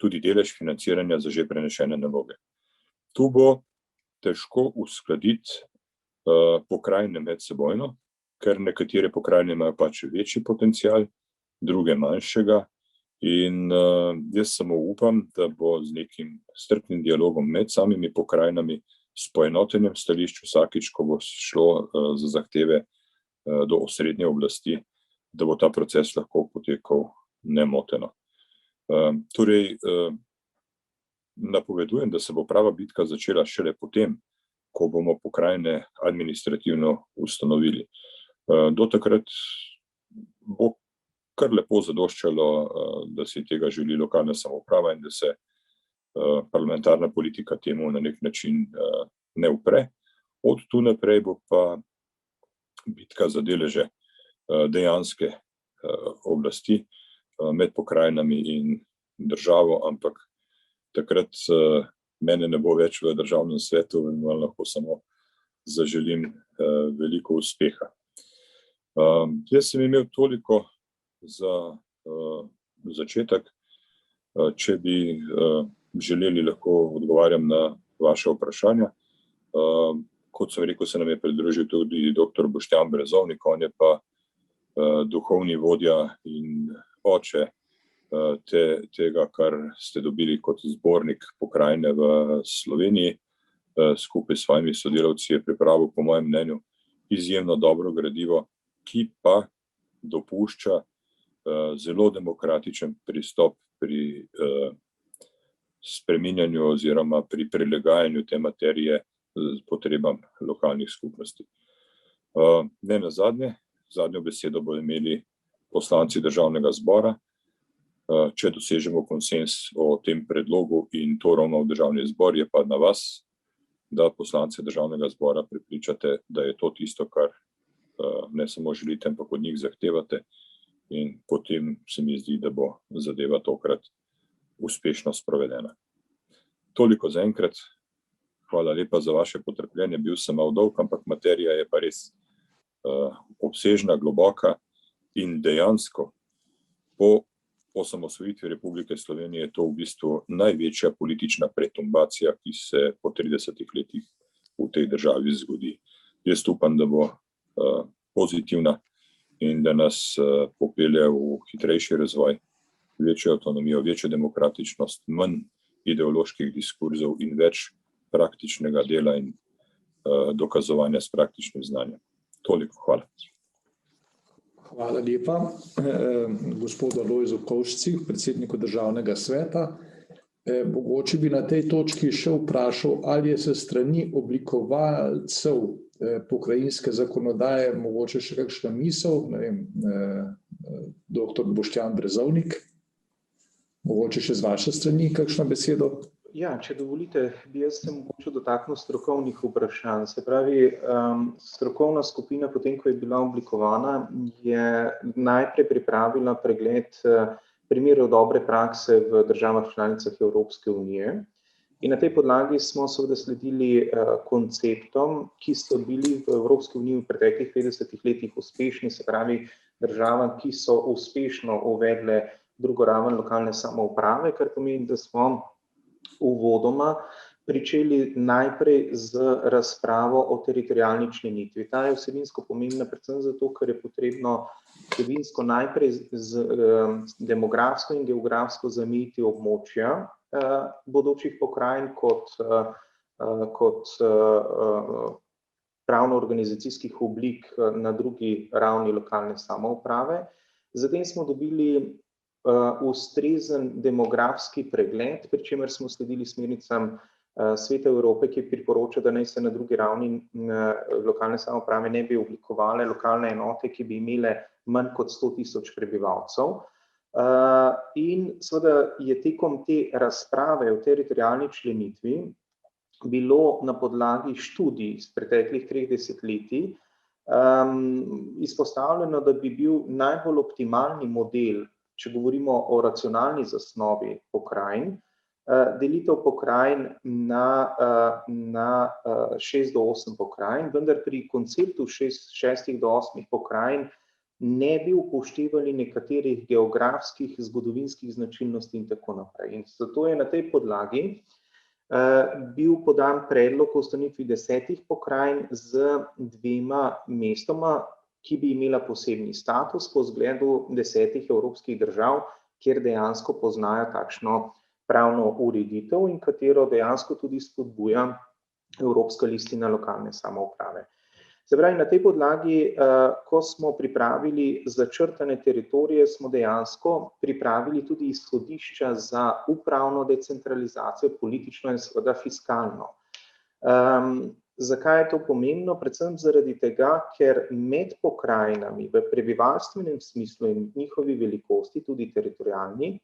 tudi delež financiranja za že prenešene naloge. Tu bo težko uskladiti pokrajine medsebojno, ker nekatere pokrajine imajo pač večji potencial, druge manjšega, in jaz samo upam, da bo z nekim strpnim dialogom med samimi pokrajinami, s poenotenjem stališč vsakič, ko bo šlo za zahteve do osrednje oblasti, da bo ta proces lahko potekal nemoteno. Torej, napovedujem, da se bo prava bitka začela šele potem, ko bomo pokrajine administrativno ustanovili. Do takrat bo kar lepo zadoščalo, da si tega želi lokalna samouprava in da se parlamentarna politika temu na nek način ne upre. Od tu naprej bo pa bitka za deleže dejanske oblasti med pokrajinami in državo, ampak takrat mene ne bo več v državnem svetu in vam lahko samo zaželim veliko uspeha. Jaz sem imel toliko za začetek. Če bi želeli, lahko odgovarjam na vaše vprašanja. Kot sem rekel, se nam je pridružil tudi dr. Boštjan Brezovnik, on je pa duhovni vodja in oče tega, kar ste dobili kot zbornik pokrajine v Sloveniji. Skupaj s svojimi sodelavci je pripravil, po mojem mnenju, izjemno dobro gradivo, ki pa dopušča zelo demokratičen pristop pri spreminjanju oziroma pri prilagajanju te materije potrebam lokalnih skupnosti. Ne nazadnje, zadnjo besedo bodo imeli poslanci državnega zbora. Če dosežemo konsens o tem predlogu in to ravno v državni zbor, je pa na vas, da poslance državnega zbora prepričate, da je to tisto, kar ne samo želite, ampak od njih zahtevate, in potem se mi zdi, da bo zadeva tokrat uspešno sprovedena. Toliko za enkrat. Hvala lepa za vaše potrpljenje. Bil sem malo dolg, ampak materija je pa res obsežna, globoka in dejansko po osamosvojitvi Republike Slovenije je to v bistvu največja politična pretumbacija, ki se po 30 letih v tej državi zgodi. Jaz upam, da bo pozitivna in da nas popelje v hitrejši razvoj, večjo avtonomijo, večjo demokratičnost, manj ideoloških diskurzov in več praktičnega dela in dokazovanja s praktičnim znanjem. Toliko, hvala. Hvala lepa gospodu Alojzu Kovšci, predsedniku državnega sveta. Mogoče bi na tej točki še vprašal, ali je se strani oblikovalcev pokrajinske zakonodaje mogoče še kakšna misel, ne vem, dr. Boštjan Brezovnik, mogoče še z vaše strani kakšna besedo? Ja, če dovolite, bi jaz se mogoče dotaknil strokovnih vprašanj. Se pravi, strokovna skupina, potem ko je bila oblikovana, je najprej pripravila pregled primerov dobre prakse v državah članicah Evropske unije. In na tej podlagi smo seveda sledili konceptom, ki so bili v Evropski uniji v preteklih 50 letih uspešni, se pravi državam, ki so uspešno uvedle drugo raven lokalne samouprave, kar pomeni, da smo uvodoma pričeli najprej z razpravo o teritorialni členitvi. Ta je vsebinsko pomembna predvsem zato, ker je potrebno vsebinsko najprej z demografsko in geografsko zamejiti območja bodočih pokrajin kot pravno-organizacijskih oblik na drugi ravni lokalne samouprave. Zatem smo dobili ustrezen demografski pregled, pri čemer smo sledili smernicam Sveta Evrope, ki priporoča, da naj se na drugi ravni lokalne samouprave ne bi oblikovale lokalne enote, ki bi imele manj kot 100.000 prebivalcev. In seveda je tekom te razprave o teritorialni členitvi bilo na podlagi študij iz preteklih 30 letij izpostavljeno, da bi bil najbolj optimalni model, če govorimo o racionalni zasnovi pokrajin, delitev pokrajin na 6 do 8 pokrajin, vendar pri konceptu 6 do 8 pokrajin ne bi upoštevali nekaterih geografskih, zgodovinskih značilnosti in tako naprej. In zato je na tej podlagi bil podan predlog o ustanovitvi 10 pokrajin z 2 mestoma, ki bi imela posebni status po zgledu 10 evropskih držav, kjer dejansko poznajo takšno pravno ureditev in katero dejansko tudi spodbuja Evropska listina lokalne samouprave. Se pravi, na tej podlagi, ko smo pripravili začrtane teritorije, smo dejansko pripravili tudi izhodišča za upravno decentralizacijo, politično in seveda fiskalno. Zakaj je to pomembno? Predvsem zaradi tega, ker med pokrajinami v prebivalstvenem smislu in njihovi velikosti, tudi teritorialni,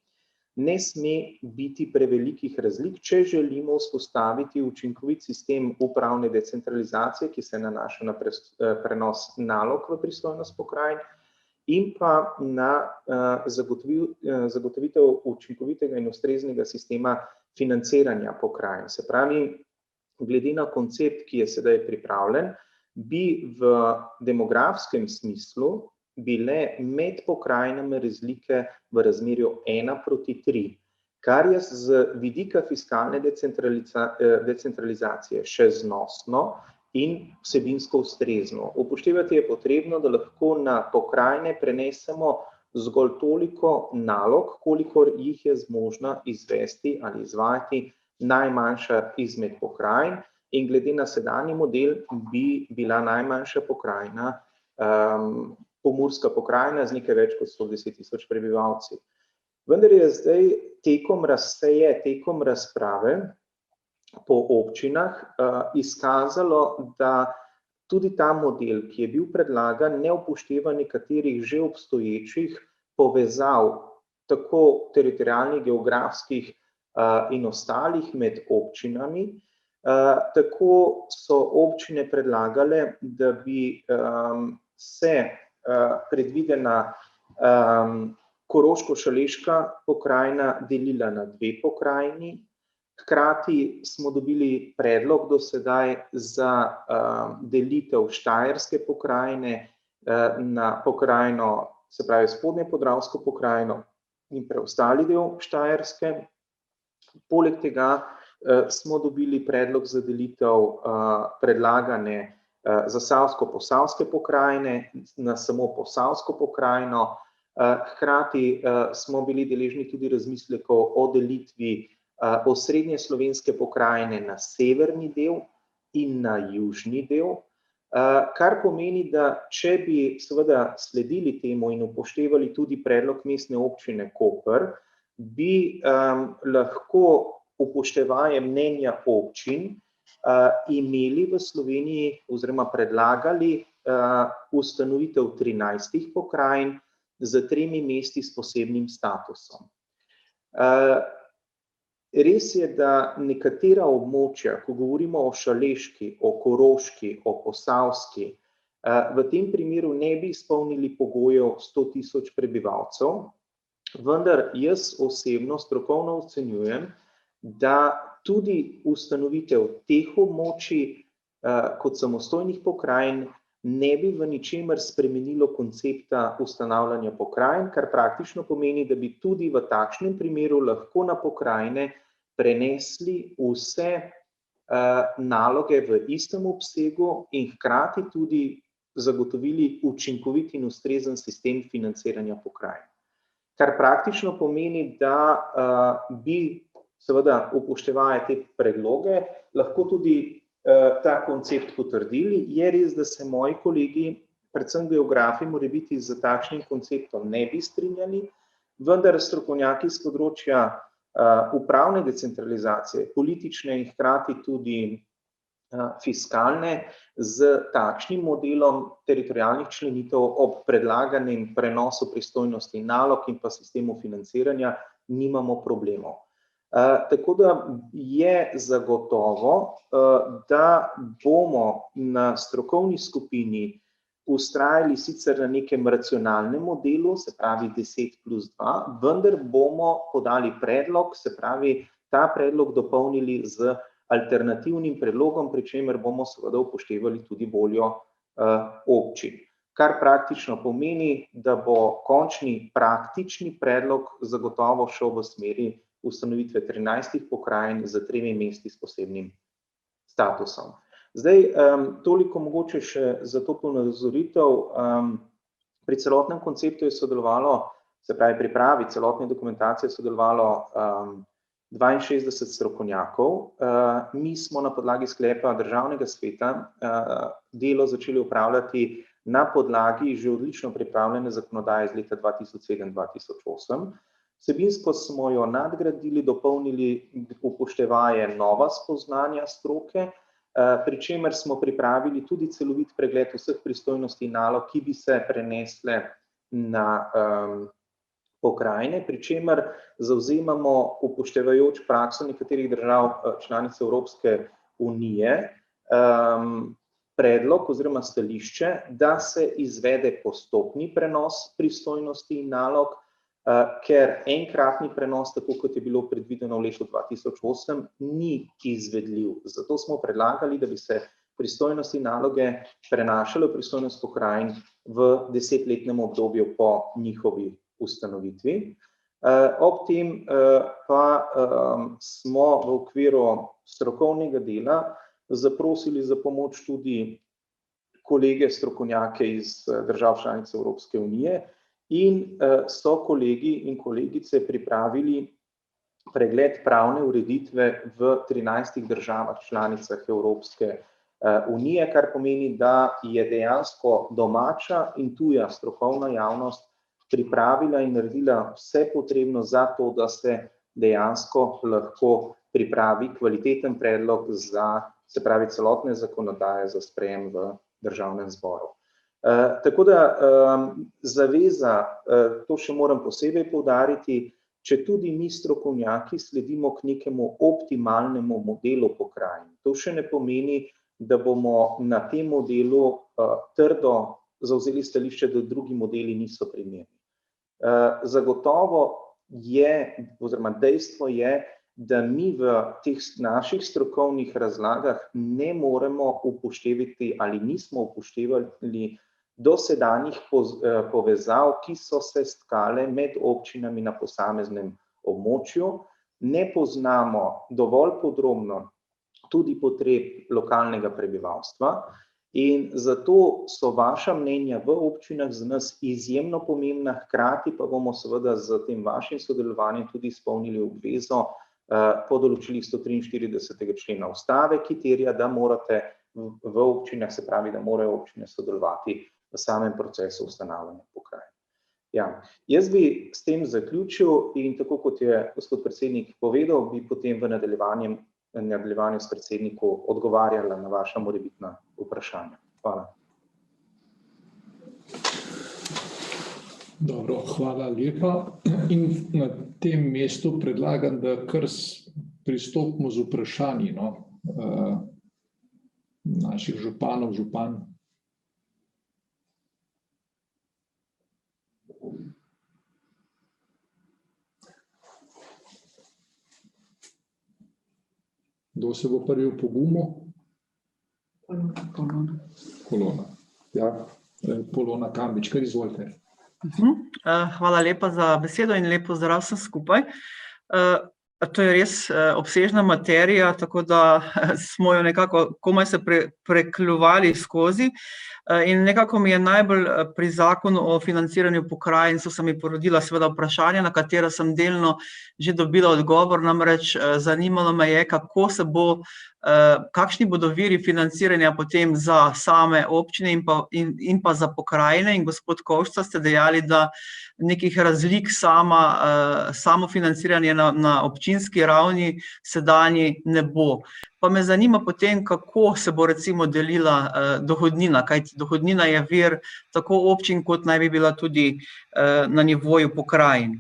ne sme biti prevelikih razlik, če želimo vzpostaviti učinkovit sistem upravne decentralizacije, ki se nanaša na prenos nalog v pristojnost pokrajin in pa na zagotovitev učinkovitega in ustreznega sistema financiranja pokrajin. Se pravi, glede na koncept, ki je sedaj pripravljen, bi v demografskem smislu bile med pokrajinami razlike v razmerju 1:3, kar je z vidika fiskalne decentralizacije še znosno in vsebinsko ustrezno. Upoštevati je potrebno, da lahko na pokrajine prenesemo zgolj toliko nalog, kolikor jih je zmožna izvesti ali izvajati najmanjša izmed pokrajin, in glede na sedanji model bi bila najmanjša pokrajina Pomurska pokrajina z nekaj več kot 110.000 prebivalci. Vendar je zdaj tekom razprave po občinah izkazalo, da tudi ta model, ki je bil predlagan, ne upošteva nekaterih že obstoječih povezav, tako teritorialnih, geografskih in ostalih med občinami. Tako so občine predlagale, da bi se predvidena Koroško-Šaleška pokrajina delila na 2 pokrajini. Hkrati smo dobili predlog do sedaj za delitev Štajerske pokrajine na pokrajino, se pravi Spodnje Podravsko pokrajino in preostali del Štajerske. Poleg tega smo dobili predlog za delitev predlagane Zasavsko-Posavske pokrajine na samo Posavsko pokrajino. Hkrati smo bili deležni tudi razmislekov o delitvi osrednje slovenske pokrajine na severni del in na južni del, kar pomeni, da če bi seveda sledili temu in upoštevali tudi predlog mestne občine Koper, bi lahko upoštevaje mnenja občin imeli v Sloveniji oziroma predlagali ustanovitev 13 pokrajin z 3 mesti s posebnim statusom. Res je, da nekatera območja, ko govorimo o Šaleški, o Koroški, o Posavski, v tem primeru ne bi izpolnili pogojev 100.000 prebivalcev, vendar jaz osebno strokovno ocenjujem, da tudi ustanovitev teh območij kot samostojnih pokrajin ne bi v ničemer spremenilo koncepta ustanavljanja pokrajin, kar praktično pomeni, da bi tudi v takšnem primeru lahko na pokrajine prenesli vse naloge v istem obsegu in hkrati tudi zagotovili učinkovit in ustrezen sistem financiranja pokrajin. Kar praktično pomeni, da bi seveda upoštevaje te predloge lahko tudi ta koncept potrdili. Je res, da se moji kolegi, predvsem geografi, morebiti z takšnim konceptom ne bi strinjali, vendar strokovnjaki s področja upravne decentralizacije, politične in hkrati tudi fiskalne, z takšnim modelom teritorialnih členitev ob predlaganem prenosu pristojnosti nalog in pa sistemu financiranja nimamo problemov. Tako da je zagotovo, da bomo na strokovni skupini vztrajali sicer na nekem racionalnem modelu, se pravi 10+2, vendar bomo podali predlog, se pravi ta predlog dopolnili z alternativnim predlogom, pri čemer bomo seveda upoštevali tudi voljo občin. Kar praktično pomeni, da bo končni praktični predlog zagotovo šel v smeri ustanovitve 13 pokrajin z 3 mesti s posebnim statusom. Zdaj, toliko mogoče še za to ponazoritev. Pri celotnem konceptu je sodelovalo, se pravi pripravi celotne dokumentacije je sodelovalo 62 strokovnjakov. Mi smo na podlagi sklepa Državnega sveta delo začeli upravljati na podlagi že odlično pripravljene zakonodaje iz leta 2007-2008. Vsebinsko smo jo nadgradili, dopolnili, upoštevaje nova spoznanja stroke, pri čemer smo pripravili tudi celovit pregled vseh pristojnosti in nalog, ki bi se prenesle na pokrajine, pri čemer zavzemamo, upoštevajoč prakso nekaterih držav članic Evropske unije, predlog oziroma stališče, da se izvede postopni prenos pristojnosti in nalog, ker enkratni prenos, tako kot je bilo predvideno v letu 2008, ni izvedljiv. Zato smo predlagali, da bi se pristojnosti in naloge prenašale v pristojnost pokrajin v 10-letnem obdobju po njihovi ustanovitvi. Ob tem pa smo v okviru strokovnega dela zaprosili za pomoč tudi kolege strokovnjake iz držav članic Evropske unije, in so kolegi in kolegice pripravili pregled pravne ureditve v 13 državah članicah Evropske unije, kar pomeni, da je dejansko domača in tuja strokovna javnost pripravila in naredila vse potrebno za to, da se dejansko lahko pripravi kvaliteten predlog za, se pravi, celotne zakonodaje za sprejem v Državnem zboru. Tako da zaveza, to še moram posebej poudariti, če tudi mi strokovnjaki sledimo k nekemu optimalnemu modelu pokrajin. To še ne pomeni, da bomo na tem modelu trdo zavzeli stališče, da drugi modeli niso primerni. Zagotovo je, oziroma dejstvo je, da mi v teh naših strokovnih razlagah ne moremo upoštevati ali nismo upoštevali dosedanjih povezav, ki so se stkale med občinami na posameznem območju. Ne poznamo dovolj podrobno tudi potreb lokalnega prebivalstva in zato so vaša mnenja v občinah za nas izjemno pomembna, hkrati pa bomo seveda z tem vašim sodelovanjem tudi izpolnili obvezo po določilih 143. člena Ustave, ki terja, da morate v občinah, se pravi, da morajo občine sodelovati v samem procesu ustanavljanja pokrajin. Ja, jaz bi s tem zaključil in tako kot je gospod predsednik povedal, bi potem v nadaljevanju s predsedniku odgovarjala na vaša morebitna vprašanja. Hvala. Dobro, hvala lepa. In na tem mestu predlagam, da kar pristopimo z vprašanji naših županov, županj. Kdo se bo prvi opogumil? Polona. Ja, Polona Kambič, kar izvolite. Hvala lepa za besedo in lep pozdrav vsem skupaj. To je res obsežna materija, tako da smo jo nekako komaj se prekljuvali skozi. In nekako mi je najbolj pri zakonu o financiranju pokrajin so se mi porodila seveda vprašanja, na katera sem delno že dobila odgovor, namreč zanimalo me je, kako se bo, kakšni bodo viri financiranja potem za same občine in pa za pokrajine. In gospod Kovšca, ste dejali, da nekih razlik samo financiranje na občinski ravni sedanji ne bo. Pa me zanima potem, kako se bo recimo delila dohodnina, kajti dohodnina je vir tako občin, kot naj bi bila tudi na nivoju pokrajin.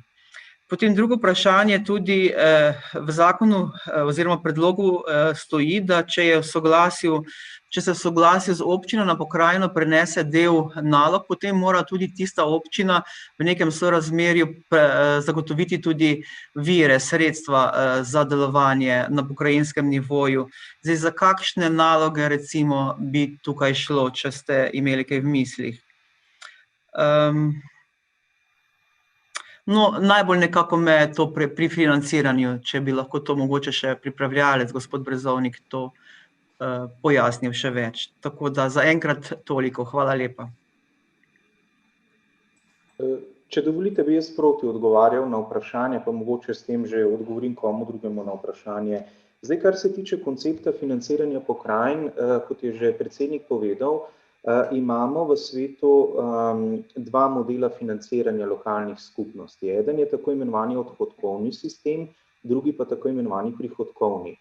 Potem drugo vprašanje, tudi v zakonu oziroma predlogu stoji, da če se v soglasju z občino na pokrajino prenese del nalog, potem mora tudi tista občina v nekem sorazmerju zagotoviti tudi vire, sredstva za delovanje na pokrajinskem nivoju. Zdaj, za kakšne naloge recimo bi tukaj šlo, če ste imeli kaj v mislih? No, najbolj nekako me to pri financiranju, če bi lahko to mogoče še pripravljalec, gospod Brezovnik, to pojasnil še več. Tako da zaenkrat toliko. Hvala lepa. Če dovolite, bi jaz sproti odgovarjal na vprašanje, pa mogoče s tem že odgovorim komu drugemu na vprašanje. Zdaj, kar se tiče koncepta financiranja pokrajin, kot je že predsednik povedal, imamo v svetu dva modela financiranja lokalnih skupnosti. Eden je tako imenovani odhodkovni sistem, drugi pa tako imenovani prihodkovni.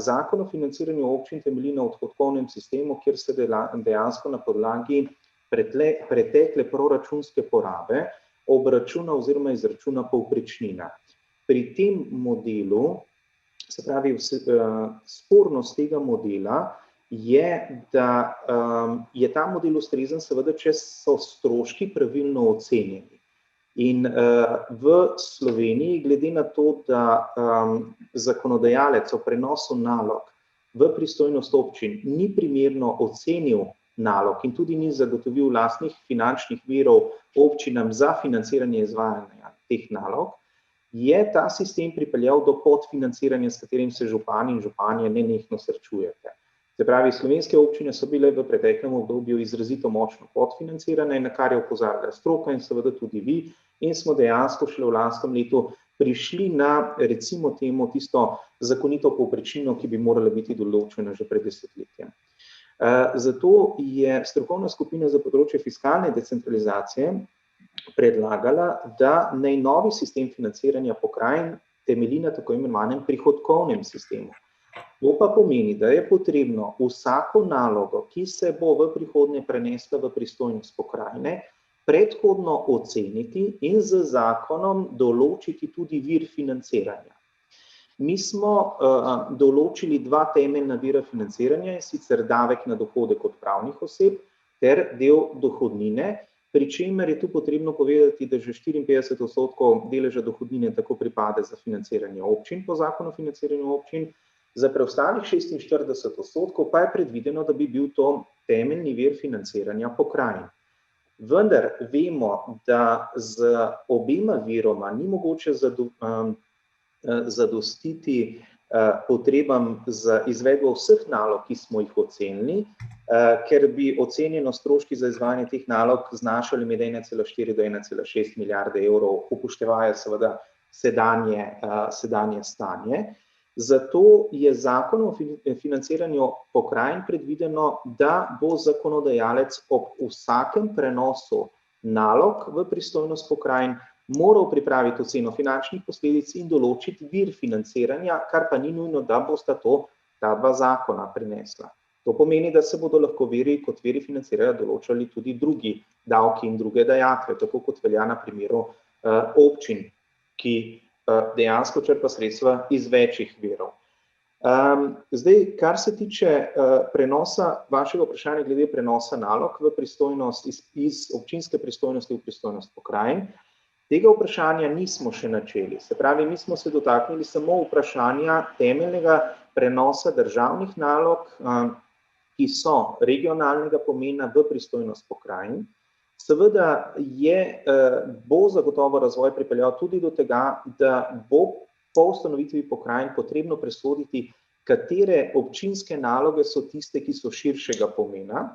Zakon o financiranju občin temelji na odhodkovnem sistemu, kjer se dejansko na podlagi pretekle proračunske porabe obračuna oziroma izračuna povprečnina. Pri tem modelu, se pravi, spornost tega modela je, da je ta model ustrezen seveda, če so stroški pravilno ocenjeni. In v Sloveniji, glede na to, da zakonodajalec o prenosu nalog v pristojnost občin ni primerno ocenil nalog in tudi ni zagotovil lastnih finančnih virov občinam za financiranje izvajanja teh nalog, je ta sistem pripeljal do podfinanciranja, s katerim se župani in županje nenehno srečujete. Se pravi, slovenske občine so bile v preteklem obdobju izrazito močno podfinancirane, na kar je opozarjala stroka in seveda tudi vi, in smo dejansko šele v lanskem letu prišli na, recimo temu, tisto zakonito povprečnino, ki bi morala biti določena že pred desetletjem. Zato je strokovna skupina za področje fiskalne decentralizacije predlagala, da naj novi sistem financiranja pokrajin temelji na tako imenovanem prihodkovnem sistemu. To pa pomeni, da je potrebno vsako nalogo, ki se bo v prihodnje prenesla v pristojnost pokrajine, predhodno oceniti in z zakonom določiti tudi vir financiranja. Mi smo določili dva temeljna vira financiranja, in sicer davek na dohodek od pravnih oseb ter del dohodnine, pri čemer je tu potrebno povedati, da že 54% deleža dohodnine tako pripade za financiranje občin po zakonu o financiranju občin, za preostalih 46% pa je predvideno, da bi bil to temeljni vir financiranja pokrajin. Vendar vemo, da z obema viroma ni mogoče zadostiti potrebam za izvedbo vseh nalog, ki smo jih ocenili, ker bi ocenjeno stroški za izvajanje teh nalog znašali med 1,4 do 1,6 milijarde evrov, upoštevaje seveda sedanje stanje. Zato je zakon o financiranju pokrajin predvideno, da bo zakonodajalec ob vsakem prenosu nalog v pristojnost pokrajin, moral pripraviti oceno finančnih posledic in določiti vir financiranja, kar pa ni nujno, da bosta ta dva zakona prinesla. To pomeni, da se bodo lahko kot viri financiranja določali tudi drugi davki in druge dajatve, tako kot velja na primeru občin, ki dejansko črpa sredstva iz večjih virov. Zdaj, kar se tiče prenosa, vašega vprašanja glede prenosa nalog v pristojnost iz občinske pristojnosti v pristojnost pokrajin, tega vprašanja nismo še načeli. Se pravi, mi smo se dotaknili samo vprašanja temeljnega prenosa državnih nalog, ki so regionalnega pomena v pristojnost pokrajin. Seveda bo zagotovo razvoj pripeljal tudi do tega, da bo po ustanovitvi pokrajin potrebno presoditi, katere občinske naloge so tiste, ki so širšega pomena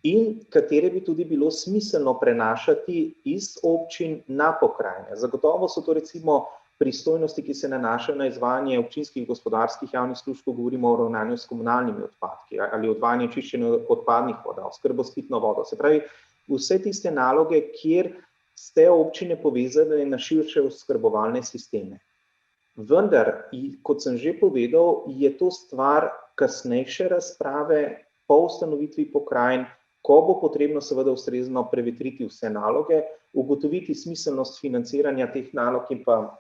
in katere bi tudi bilo smiselno prenašati iz občin na pokrajine. Zagotovo so to recimo pristojnosti, ki se nanašajo na izvajanje občinskih gospodarskih javnih služb, ko govorimo o ravnanju s komunalnimi odpadki ali odvajanje čiščenja odpadnih voda, oskrbo s pitno vodo. Se pravi, vse tiste naloge, kjer ste občine povezane na širše oskrbovalne sisteme. Vendar, kot sem že povedal, je to stvar kasnejše razprave po ustanovitvi pokrajin, ko bo potrebno seveda ustrezno prevetriti vse naloge, ugotoviti smiselnost financiranja teh nalog in pa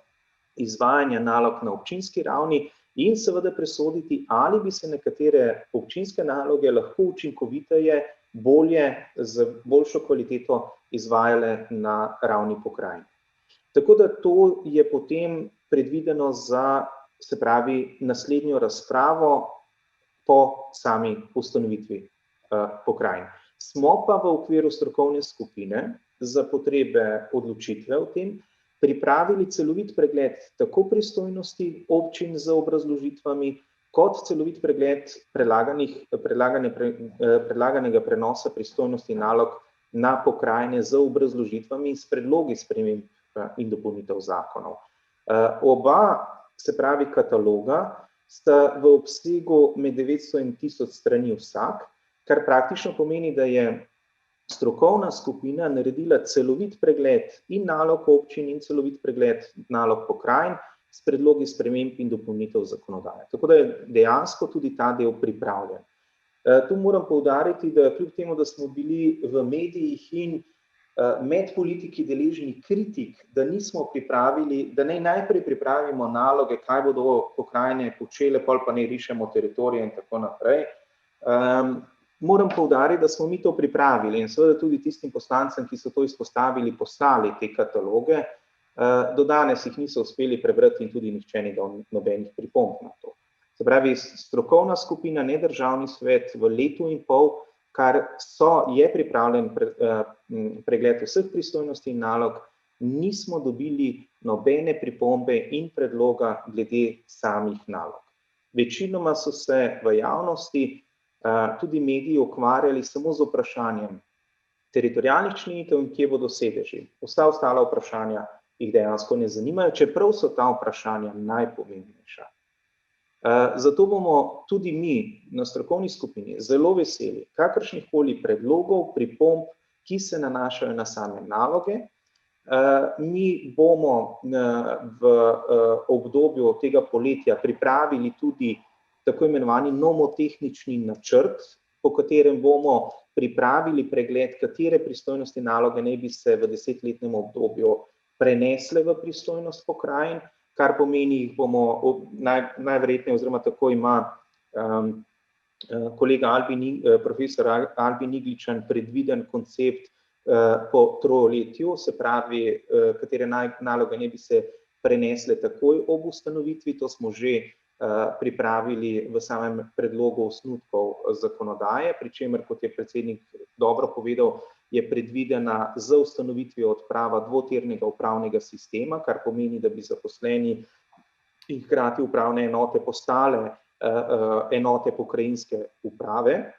izvajanja nalog na občinski ravni in seveda presoditi, ali bi se nekatere občinske naloge lahko učinkoviteje, bolje, z boljšo kvaliteto izvajale na ravni pokrajin. Tako da to je potem predvideno za, se pravi, naslednjo razpravo po sami ustanovitvi pokrajin. Smo pa v okviru strokovne skupine za potrebe odločitve o tem pripravili celovit pregled tako pristojnosti občin z obrazložitvami, kot celovit pregled predlaganega prenosa pristojnosti nalog na pokrajine z obrazložitvami s predlogi sprememb in dopolnitev zakonov. Oba, se pravi kataloga, sta v obsegu med 900 in 1000 strani vsak, kar praktično pomeni, da je strokovna skupina naredila celovit pregled in nalog občin in celovit pregled nalog pokrajin s predlogi sprememb in dopolnitev zakonodaje. Tako da je dejansko tudi ta del pripravljen. Tu moram poudariti, da kljub temu, da smo bili v medijih in med politiki deležni kritik, da nismo pripravili, da najprej pripravimo naloge, kaj bodo pokrajine počele, pol pa ne rišemo teritorije in tako naprej. Moram poudariti, da smo mi to pripravili in seveda tudi tistim poslancem, ki so to izpostavili, poslali te kataloge. Do danes jih niso uspeli prebrati in tudi nihče ni dal nobenih pripomb na to. Se pravi, strokovna skupina, ne državni svet, v letu in pol, kar je pripravljen pregled vseh pristojnosti in nalog, nismo dobili nobene pripombe in predloga glede samih nalog. Večinoma so se v javnosti tudi mediji ukvarjali samo z vprašanjem teritorialnih členitev in kje bodo sedeži. Vsa ostala vprašanja jih dejansko ne zanimajo, čeprav so ta vprašanja najpomembnejša. Zato bomo tudi mi na strokovni skupini zelo veseli kakršnihkoli predlogov, pripomb, ki se nanašajo na same naloge. Mi bomo v obdobju tega poletja pripravili tudi tako imenovani nomotehnični načrt, po katerem bomo pripravili pregled, katere pristojnosti naloge naj bi se v 10-letnem obdobju prenesle v pristojnost pokrajin, kar pomeni, jih bomo najverjetneje, oziroma tako ima kolega profesor Albin Igličan predviden koncept po troletju, se pravi, katere naloge naj bi se prenesle takoj ob ustanovitvi. To smo že pripravili v samem predlogu osnutkov zakonodaje, pri čemer, kot je predsednik dobro povedal, je predvidena z ustanovitvijo odprava dvotirnega upravnega sistema, kar pomeni, da bi zaposleni in hkrati upravne enote postale enote pokrajinske uprave.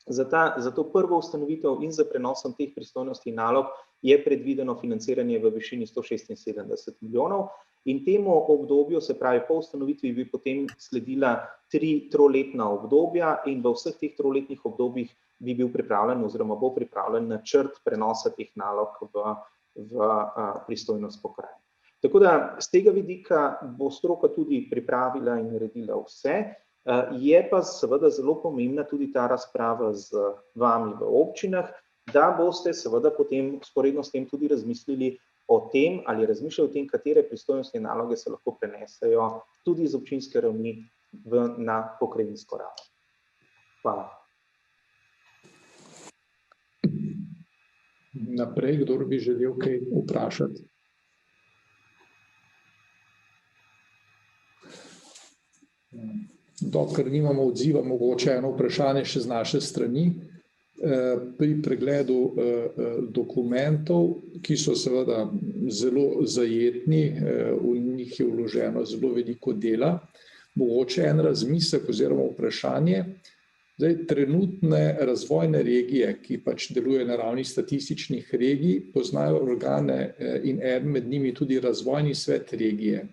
Za to prvo ustanovitev in za prenosom teh pristojnosti in nalog je predvideno financiranje v višini 176 milijonov In temu obdobju, se pravi po ustanovitvi, bi potem sledila 3 troletna obdobja in v vseh teh troletnih obdobjih bi bil pripravljen oziroma bo pripravljen načrt prenosa teh nalog v pristojnost pokrajin. Tako da z tega vidika bo stroka tudi pripravila in naredila vse, je pa seveda zelo pomembna tudi ta razprava z vami v občinah, da boste seveda potem vzporedno s tem tudi razmislili o tem ali razmišljali o tem, katere pristojnosti in naloge se lahko prenesejo tudi z občinske ravni na pokrajinsko raven. Hvala. Naprej, kdor bi želel kaj vprašati? Dokler nimamo odziva, mogoče eno vprašanje še z naše strani. Pri pregledu dokumentov, ki so seveda zelo zajetni, v njih je vloženo zelo veliko dela, mogoče en razmislek oziroma vprašanje. Zdaj, trenutne razvojne regije, ki pač delujejo na ravni statističnih regij, poznajo organe in eden med njimi tudi razvojni svet regije.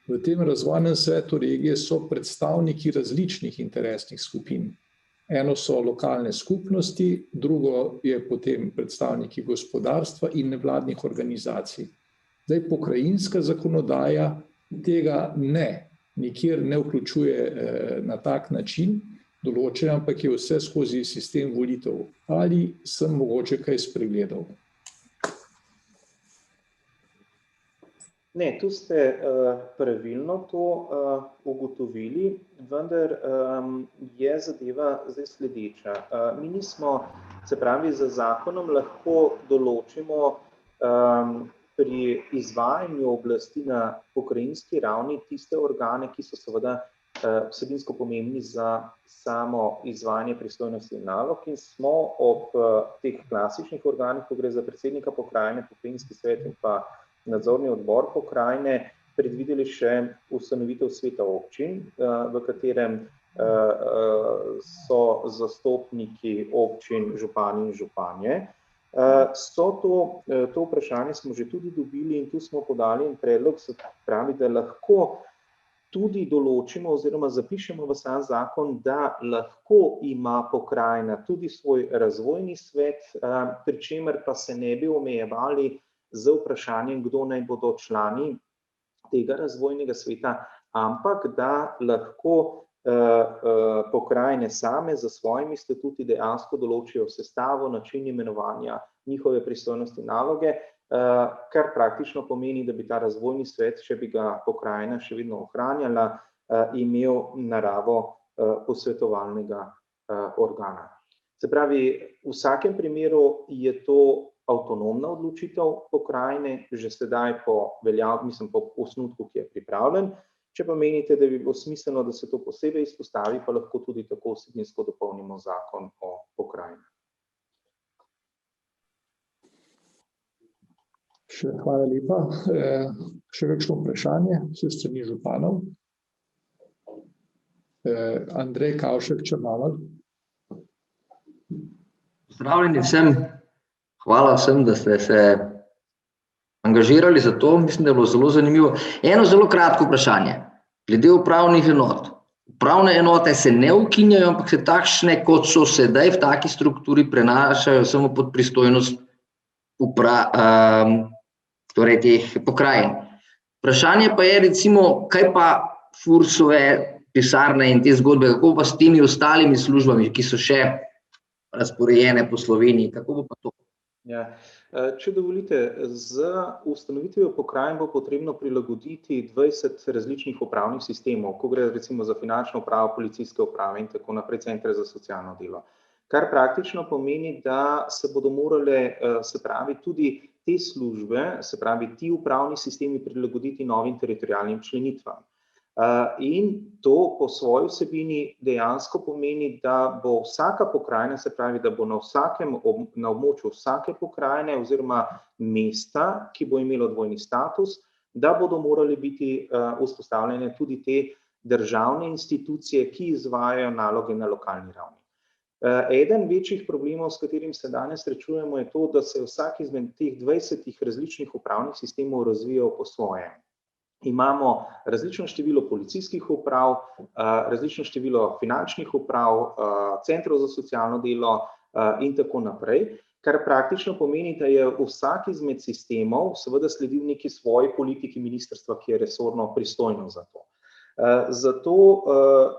V tem razvojnem svetu regije so predstavniki različnih interesnih skupin. Eno so lokalne skupnosti, drugo je potem predstavniki gospodarstva in nevladnih organizacij. Zdaj, pokrajinska zakonodaja tega nikjer ne vključuje na tak način določen, ampak je vse skozi sistem volitev. Ali sem mogoče kaj spregledal? Ne, tu ste pravilno to ugotovili, vendar je zadeva zdaj sledeča. Mi nismo, se pravi, z zakonom lahko določimo pri izvajanju oblasti na pokrajinski ravni tiste organe, ki so seveda vsebinsko pomembni za samo izvajanje pristojnosti in nalog, in smo ob teh klasičnih organih, ko gre za predsednika pokrajine, pokrajinski svet in pa nadzorni odbor pokrajine, predvideli še ustanovitev sveta občin, v katerem so zastopniki občin, župani in županje. To vprašanje smo že tudi dobili in tu smo podali en predlog, se pravi, da lahko tudi določimo oziroma zapišemo v sam zakon, da lahko ima pokrajina tudi svoj razvojni svet, pri čemer pa se ne bi omejevali z vprašanjem, kdo naj bodo člani tega razvojnega sveta, ampak da lahko pokrajine same za svojimi statuti dejansko določijo sestavo, način imenovanja, njihove pristojnosti in naloge, kar praktično pomeni, da bi ta razvojni svet, če bi ga pokrajina še vedno ohranjala, imel naravo posvetovalnega organa. Se pravi, v vsakem primeru je to avtonomna odločitev pokrajine, že sedaj po osnutku, ki je pripravljen. Če pa menite, da bi bilo smiselno, da se to posebej izpostavi, pa lahko tudi tako vsebinsko dopolnimo zakon o pokrajini. Hvala lepa. Še kakšno vprašanje s strani županov? Andrej Kavšek, Črnomelj. Pozdravljeni vsem. Hvala vsem, da ste se angažirali za to. Mislim, da je bilo zelo zanimivo. Eno zelo kratko vprašanje. Glede upravnih enot. Upravne enote se ne ukinjajo, ampak se takšne, kot so sedaj v taki strukturi, prenašajo samo pod pristojnost torej teh pokrajin. Vprašanje pa je recimo, kaj pa Fursove pisarne in te zgodbe, kako pa s temi ostalimi službami, ki so še razporejene po Sloveniji, kako bo pa to? Ja. Če dovolite, z ustanovitvijo pokrajin bo potrebno prilagoditi 20 različnih upravnih sistemov, ko gre recimo za finančno upravo, policijske uprave in tako naprej, centre za socialno delo. Kar praktično pomeni, da se bodo morale, se pravi, tudi te službe, se pravi, ti upravni sistemi prilagoditi novim teritorialnim členitvam. In to po svoji vsebini dejansko pomeni, da bo vsaka pokrajina, se pravi, da bo na območju vsake pokrajine oziroma mesta, ki bo imelo dvojni status, da bodo morali biti vzpostavljene tudi te državne institucije, ki izvajajo naloge na lokalni ravni. Eden večjih problemov, s katerim se danes srečujemo, je to, da se vsak izmed teh 20 različnih upravnih sistemov razvijal po svoje. imamo različno število policijskih uprav, različno število finančnih uprav, centrov za socialno delo in tako naprej, kar praktično pomeni, da je vsak izmed sistemov seveda sledil neki svoji politiki ministrstva, ki je resorno pristojno za to. Zato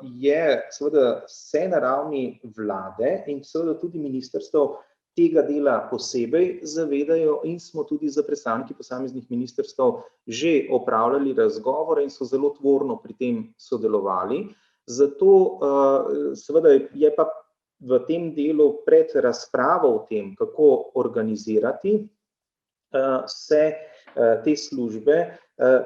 je seveda vse na ravni vlade in seveda tudi ministrstev tega dela posebej zavedajo in smo tudi za predstavniki posameznih ministrstev že opravljali razgovore in so zelo tvorno pri tem sodelovali. Zato seveda je pa v tem delu pred razpravo o tem, kako organizirati vse te službe,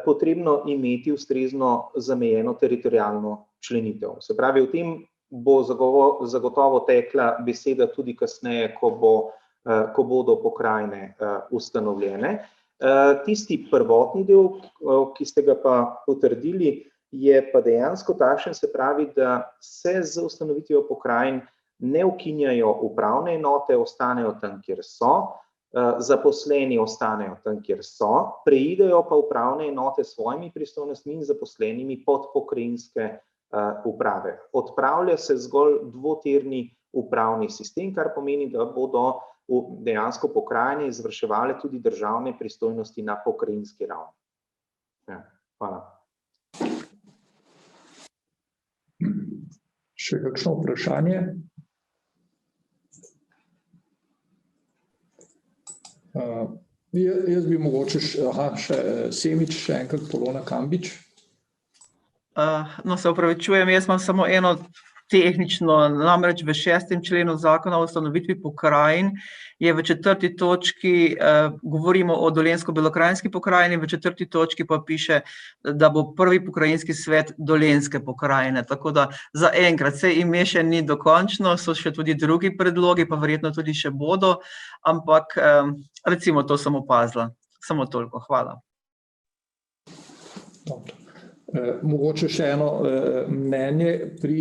potrebno imeti ustrezno zamejeno teritorialno členitev. Se pravi, o tem bo zagotovo tekla beseda tudi kasneje, ko bodo pokrajine ustanovljene. Tisti prvotni del, ki ste ga pa potrdili, je pa dejansko takšen, se pravi, da se z ustanovitvijo pokrajin ne ukinjajo upravne enote, ostanejo tam, kjer so, zaposleni ostanejo tam, kjer so, preidejo pa upravne enote s svojimi pristojnostmi in zaposlenimi pod pokrajinske uprave. Odpravlja se zgolj dvotirni upravni sistem, kar pomeni, da bodo dejansko pokrajine izvrševale tudi državne pristojnosti na pokrajinski ravni. Ja, hvala. Še kakšno vprašanje? Jaz bi mogoče Semič, še enkrat Polona Kambič. No, se opravičujem, jaz imam samo eno tehnično, namreč v 6. členu zakona o ustanovitvi pokrajin je v 4. točki, govorimo o Dolenjsko-Belokranjski pokrajini, v 4. točki pa piše, da bo prvi pokrajinski svet Dolenjske pokrajine, tako da za enkrat se ime še ni dokončno, so še tudi drugi predlogi, pa verjetno tudi še bodo, ampak recimo to sem opazila, samo toliko, hvala. Dobro. Mogoče še eno mnenje pri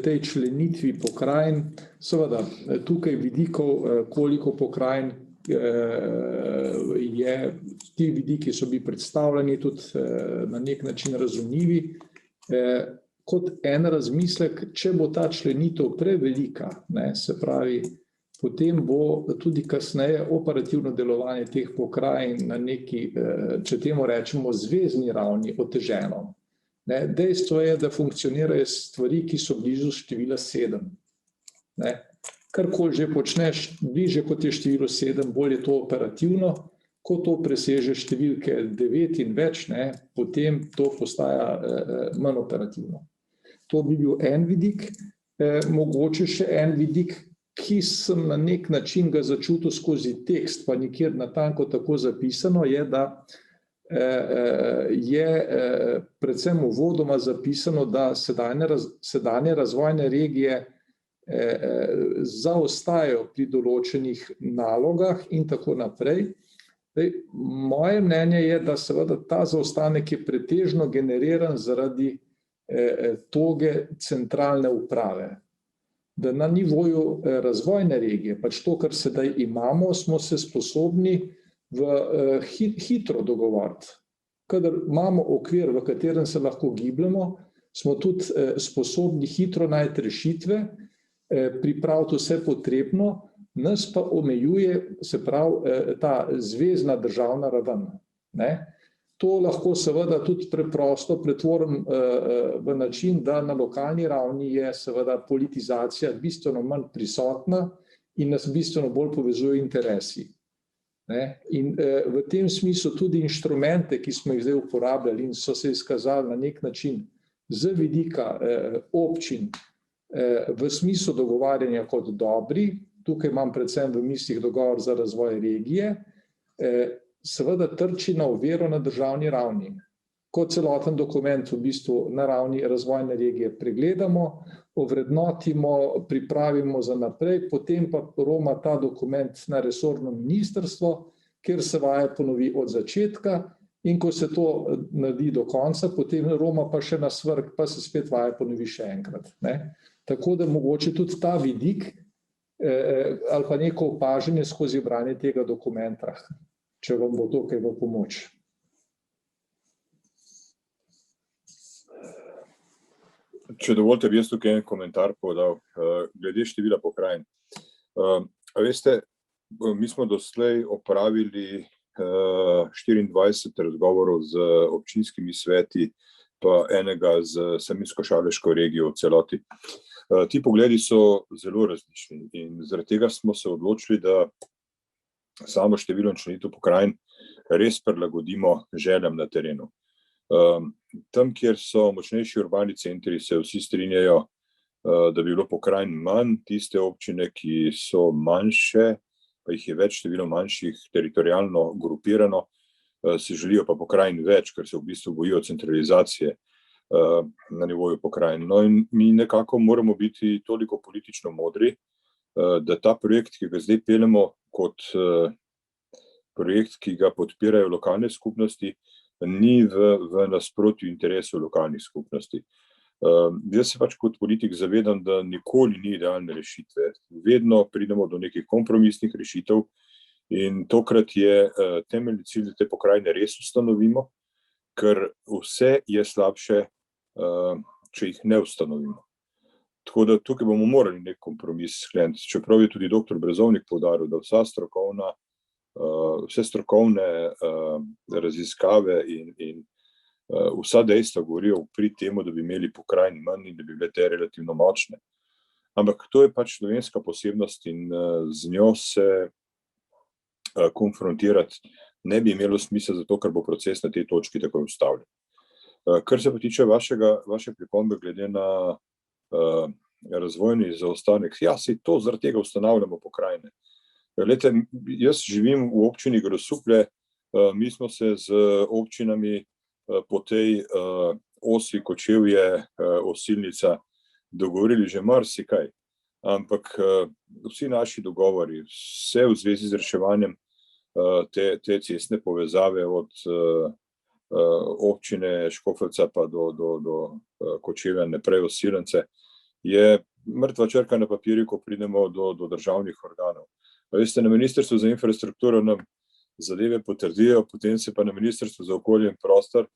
tej členitvi pokrajin. Seveda, tukaj vidikov, koliko pokrajin je, ti vidiki so bili predstavljeni tudi na nek način razumljivi. Kot en razmislek, če bo ta členitev prevelika, se pravi, potem bo tudi kasneje operativno delovanje teh pokrajin na neki, če temu rečemo, zvezni ravni oteženo. Dejstvo je, da funkcionirajo stvari, ki so blizu števila 7. Karkoli že počneš, bliže kot je število 7, bolj je to operativno. Ko to preseže številke 9 in več, potem to postaja manj operativno. To bi bil en vidik. Mogoče še en vidik, ki sem na nek način ga začutil skozi tekst, pa nikjer natanko tako zapisano, je, da je predvsem uvodoma zapisano, da sedanje razvojne regije zaostajajo pri določenih nalogah in tako naprej. Moje mnenje je, da seveda ta zaostanek je pretežno generiran zaradi toge centralne uprave. Da na nivoju razvojne regije, pač to, kar sedaj imamo, smo se sposobni hitro dogovoriti. Kadar imamo okvir, v katerem se lahko gibljemo, smo tudi sposobni hitro najti rešitve, pripraviti vse potrebno, nas pa omejuje, se pravi, ta zvezna državna raven. To lahko seveda tudi preprosto pretvorim v način, da na lokalni ravni je seveda politizacija bistveno manj prisotna in nas bistveno bolj povezuje interesi. In v tem smislu tudi inštrumente, ki smo jih zdaj uporabljali in so se izkazali na nek način z vidika občin v smislu dogovarjanja kot dobri, tukaj imam predvsem v mislih dogovor za razvoj regije, seveda trči na oviro na državni ravni. Ko celoten dokument v bistvu na ravni razvojne regije pregledamo, ovrednotimo, pripravimo za naprej, potem pa roma ta dokument na resorno ministrstvo, kjer se vaja ponovi od začetka in ko se to naredi do konca, potem roma pa še na svrh, pa se spet vaja ponovi še enkrat. Tako da mogoče tudi ta vidik ali pa neko opažanje skozi branje tega dokumenta, če vam bo to kaj v pomoč. Če dovolite, bi jaz tukaj en komentar podal, glede števila pokrajin. Veste, mi smo doslej opravili 24 razgovorov z občinskimi sveti, pa enega z Savinjsko-Šaleško regijo v celoti. Ti pogledi so zelo različni in zaradi tega smo se odločili, da samo število in členitev pokrajin res prilagodimo željam na terenu. Tam, kjer so močnejši urbani centri, se vsi strinjajo, da bi bilo pokrajin manj, tiste občine, ki so manjše, pa jih je več število manjših teritorialno grupirano, si želijo pa pokrajin več, ker se v bistvu bojijo centralizacije na nivoju pokrajin. No in mi nekako moramo biti toliko politično modri, da ta projekt, ki ga zdaj peljemo kot projekt, ki ga podpirajo lokalne skupnosti, ni v nasprotju interesov lokalnih skupnosti. Jaz se pač kot politik zavedam, da nikoli ni idealne rešitve. Vedno pridemo do nekih kompromisnih rešitev in tokrat je temeljni cilj, da te pokrajine res ustanovimo, ker vse je slabše, če jih ne ustanovimo. Tako da tukaj bomo morali nek kompromis skleniti, čeprav je tudi dr. Brezovnik poudaril, da vse strokovne raziskave in vsa dejstva govorijo pri temu, da bi imeli pokrajin manj in da bi bile te relativno močne. Ampak to je pač slovenska posebnost in z njo se konfrontirati ne bi imelo smisla, zato ker bo proces na tej točki takoj ustavljen. Kar se pa tiče vaše pripombe glede na razvojni zaostanek, ja, saj to zaradi tega ustanavljamo pokrajine. Glejte, jaz živim v občini Grosuplje, mi smo se z občinami po tej osi Kočevje, Osilnica dogovorili že marsikaj, ampak vsi naši dogovori, vse v zvezi z reševanjem te cestne povezave od občine Škofljica pa do Kočevja, naprej Osilnice, je mrtva črka na papirju, ko pridemo do državnih organov. Veste, na Ministrstvu za infrastrukturo nam zadeve potrdijo, potem se pa na Ministrstvu za okolje in prostor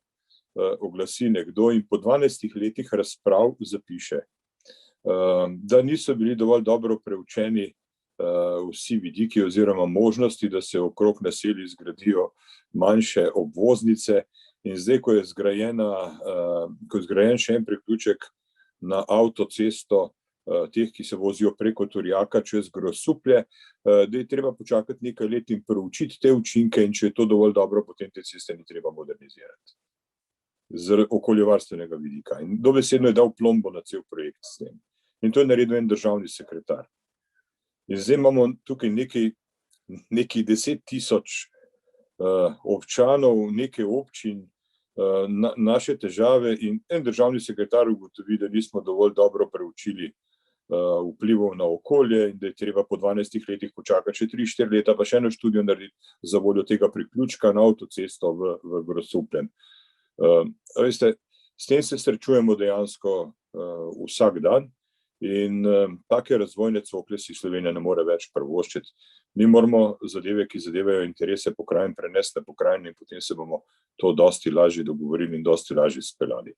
oglasi nekdo in po 12 letih razprav zapiše, da niso bili dovolj dobro preučeni vsi vidiki oziroma možnosti, da se okrog naselij zgradijo manjše obvoznice in zdaj, ko je zgrajen še en priključek na avtocesto teh, ki se vozijo preko Turjaka čez Grosuplje, da je treba počakati nekaj let in proučiti te učinke in če je to dovolj dobro, potem te ceste ni treba modernizirati. Z okoljevarstvenega vidika. In dobesedno je dal plombo na cel projekt s tem. In to je naredil en državni sekretar. In zdaj imamo tukaj nekaj 10.000 občanov, nekaj občin, naše težave in en državni sekretar ugotovi, da nismo dovolj dobro preučili vplivov na okolje in da je treba po 12 letih počakati še 3-4 leta, pa še eno študijo narediti za voljo tega priključka na avtocesto v Grosupljem. Veste, s tem se srečujemo dejansko vsak dan in take razvojne cokle si Slovenija ne more več privoščiti. Mi moramo zadeve, ki zadevajo interese pokrajin, prenesti na pokrajine in potem se bomo to dosti lažje dogovorili in dosti lažje speljali.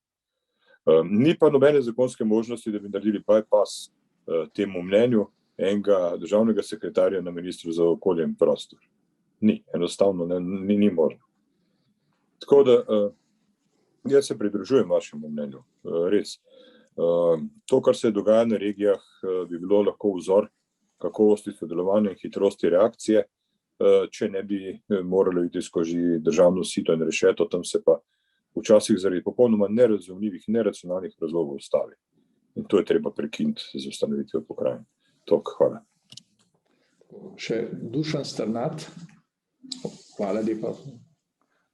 Ni pa nobene zakonske možnosti, da bi naredili bypass temu mnenju enega državnega sekretarja na Ministrstvu za okolje in prostor. Ni, enostavno ni možno. Tako da jaz se pridružujem vašemu mnenju, res. To, kar se dogaja na regijah, bi bilo lahko vzor kakovosti sodelovanja in hitrosti reakcije, če ne bi morali iti skozi državno sito in rešeto, tam se pa včasih zaradi popolnoma nerazumljivih, neracionalnih razlogov ustavi. In to je treba prekiniti z ustanovitvijo pokrajin. Toliko, hvala. Še Dušan Strnad. Hvala lepa.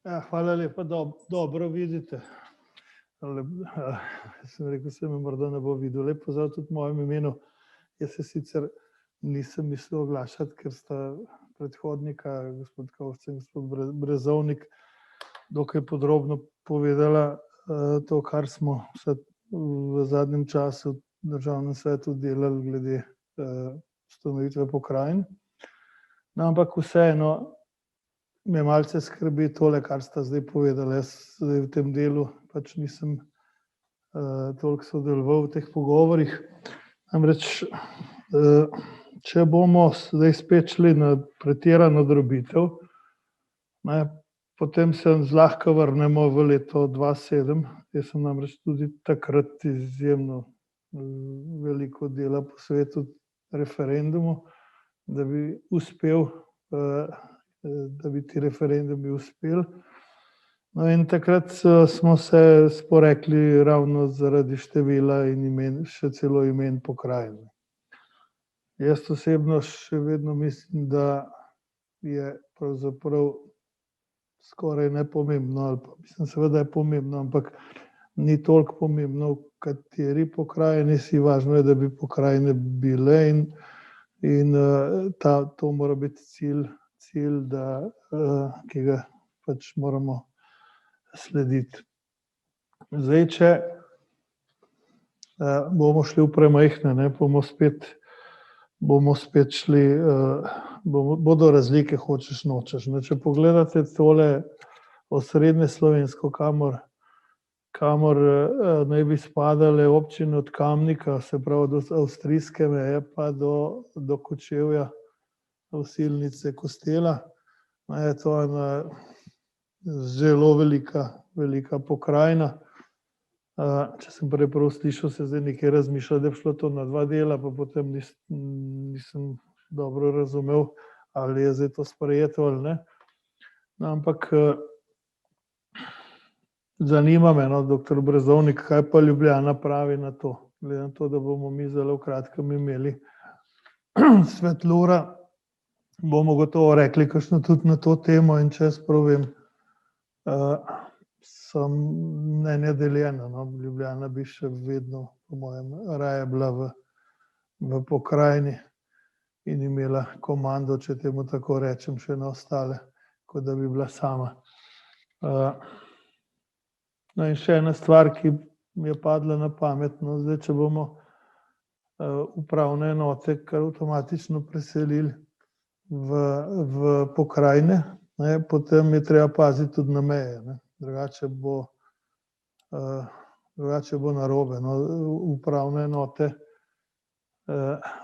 Ja, hvala lepa, dobro vidite. Sem rekel, se me morda ne bo videl. Lep pozdrav tudi v mojem imenu. Jaz se sicer nisem mislil oglašati, ker sta predhodnika, gospod Kovšec in gospod Brezovnik, dokaj podrobno povedala to, kar smo v zadnjem času v državnem svetu delali glede ustanovitve pokrajin. No, ampak vseeno me malce skrbi tole, kar sta zdaj povedali. Jaz zdaj v tem delu pač nisem toliko sodeloval v teh pogovorih. Namreč, če bomo zdaj spet šli na pretirano drobitev, potem se zlahka vrnemo v leto 2007. Jaz sem namreč tudi takrat izjemno veliko dela po svetu referendumu, da bi uspel, da bi ti referendumi uspeli. No in takrat smo se sporekli ravno zaradi števila in imen, še celo imen pokrajin. Jaz osebno še vedno mislim, da je pravzaprav skoraj nepomembno, ali pa mislim, seveda je pomembno, ampak ni toliko pomembno, v kateri pokrajini si, važno je, da bi pokrajine bile in to mora biti cilj, ki ga pač moramo slediti. Zdaj, če bomo šli v premajhne, bomo spet šli, bodo razlike, hočeš nočeš. Če pogledate tole osrednje Slovensko, kamor naj bi spadale občine od Kamnika, se pravi do avstrijske meje pa do Kočevja, Osilnice, Kostela, je to ena zelo velika pokrajina. Če sem prej prav slišal, se zdaj nekaj razmišlja, da bi šlo to na 2 dela, pa potem nisem dobro razumel, ali je zdaj to sprejeto ali ne. Ampak zanima me, doktor Brezovnik, kaj pa Ljubljana pravi na to, glede na to, da bomo mi zelo v kratkem imeli Svetlura, bomo gotovo rekli kakšno tudi na to temo in če jaz prav vem, sem mnenja deljena. Ljubljana bi še vedno, po mojem, raje bila v pokrajini in imela komando, če temu tako rečem, še na ostale, kot da bi bila sama. No in še ena stvar, ki mi je padla na pamet, zdaj, če bomo upravne enote kar avtomatično preselili v pokrajine, potem je treba paziti tudi na meje, drugače bo narobe. Upravne enote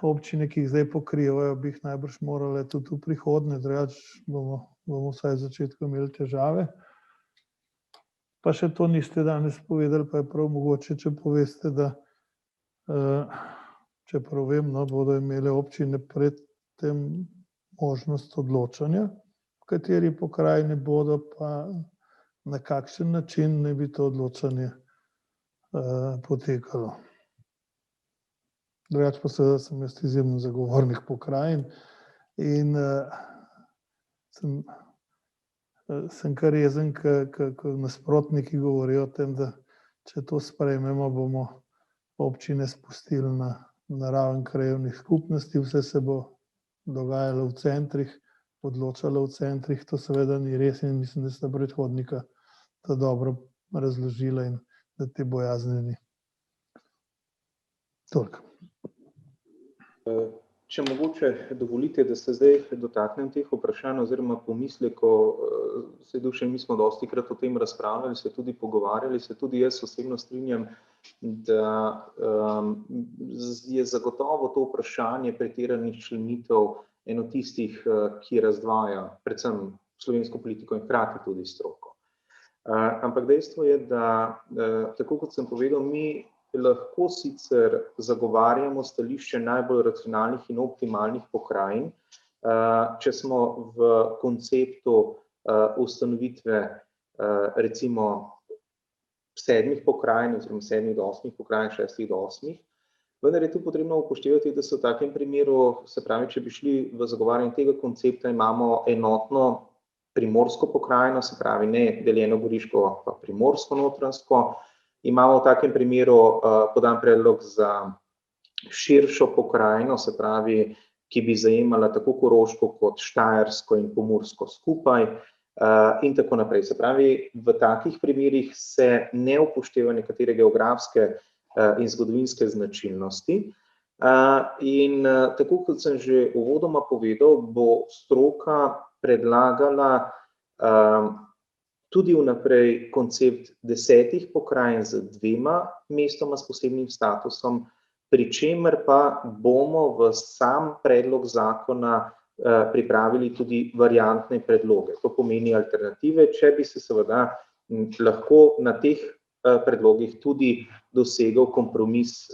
občine, ki jih zdaj pokrivajo, bi jih najbrž morale tudi v prihodnje, drugače bomo vsaj v začetku imeli težave. Pa še to niste danes povedali, pa je prav mogoče, če poveste, da čeprav vem, bodo imele občine pred tem možnost odločanja, v kateri pokrajini bodo, pa na kakšen način naj bi to odločanje potekalo. Drugače pa seveda sem jaz izjemen zagovornik pokrajin in sem kar jezen, ko nasprotniki govorijo o tem, da če to sprejmemo, bomo občine spustili na raven krajevnih skupnosti, vse se bo dogajalo v centrih, odločalo v centrih, to seveda ni res in mislim, da sta predhodnika to dobro razložila in da te bojazni ni. Toliko. Če mogoče dovolite, da se zdaj dotaknem teh vprašanj oziroma pomislekov, saj Dušan, mi smo dostikrat o tem razpravljali, se tudi pogovarjali, se tudi jaz osebno strinjam, da je zagotovo to vprašanje pretiranih členitev eno tistih, ki razdvaja predvsem slovensko politiko in hkrati tudi stroko. Ampak dejstvo je, da tako kot sem povedal, mi lahko sicer zagovarjamo stališče najbolj racionalnih in optimalnih pokrajin, če smo v konceptu ustanovitve recimo 7 pokrajin oziroma 7 do 8 pokrajin, 6 do 8, vendar je tu potrebno upoštevati, da se v takem primeru, se pravi, če bi šli v zagovarjanje tega koncepta, imamo enotno primorsko pokrajino, se pravi ne deljeno goriško, pa primorsko notranjsko. Imamo v takem primeru podan predlog za širšo pokrajino, se pravi, ki bi zajemala tako Koroško kot Štajersko in Pomursko skupaj in tako naprej. Se pravi, v takih primerih se ne upošteva nekatere geografske in zgodovinske značilnosti. In tako kot sem že uvodoma povedal, bo stroka predlagala tudi vnaprej koncept 10 pokrajin z 2 mestoma s posebnim statusom, pri čemer pa bomo v sam predlog zakona pripravili tudi variantne predloge. To pomeni alternative, če bi se seveda lahko na teh predlogih tudi dosegel kompromis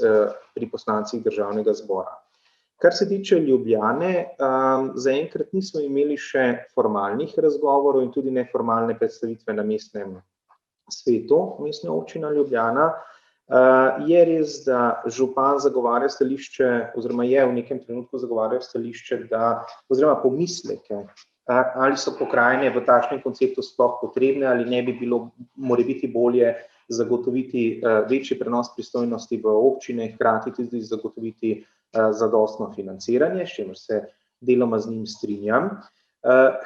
pri poslancih Državnega zbora. Kar se tiče Ljubljane, zaenkrat nismo imeli še formalnih razgovorov in tudi neformalne predstavitve na mestnem svetu Mestne občine Ljubljana. Je res, da župan zagovarja stališče, oziroma je v nekem trenutku zagovarjal stališče, oziroma pomisleke, ali so pokrajine v takšnem konceptu sploh potrebne, ali ne bi bilo morebiti bolje zagotoviti večji prenos pristojnosti v občine, hkrati tudi zagotoviti zadostno financiranje, s čimer se deloma z njim strinjam.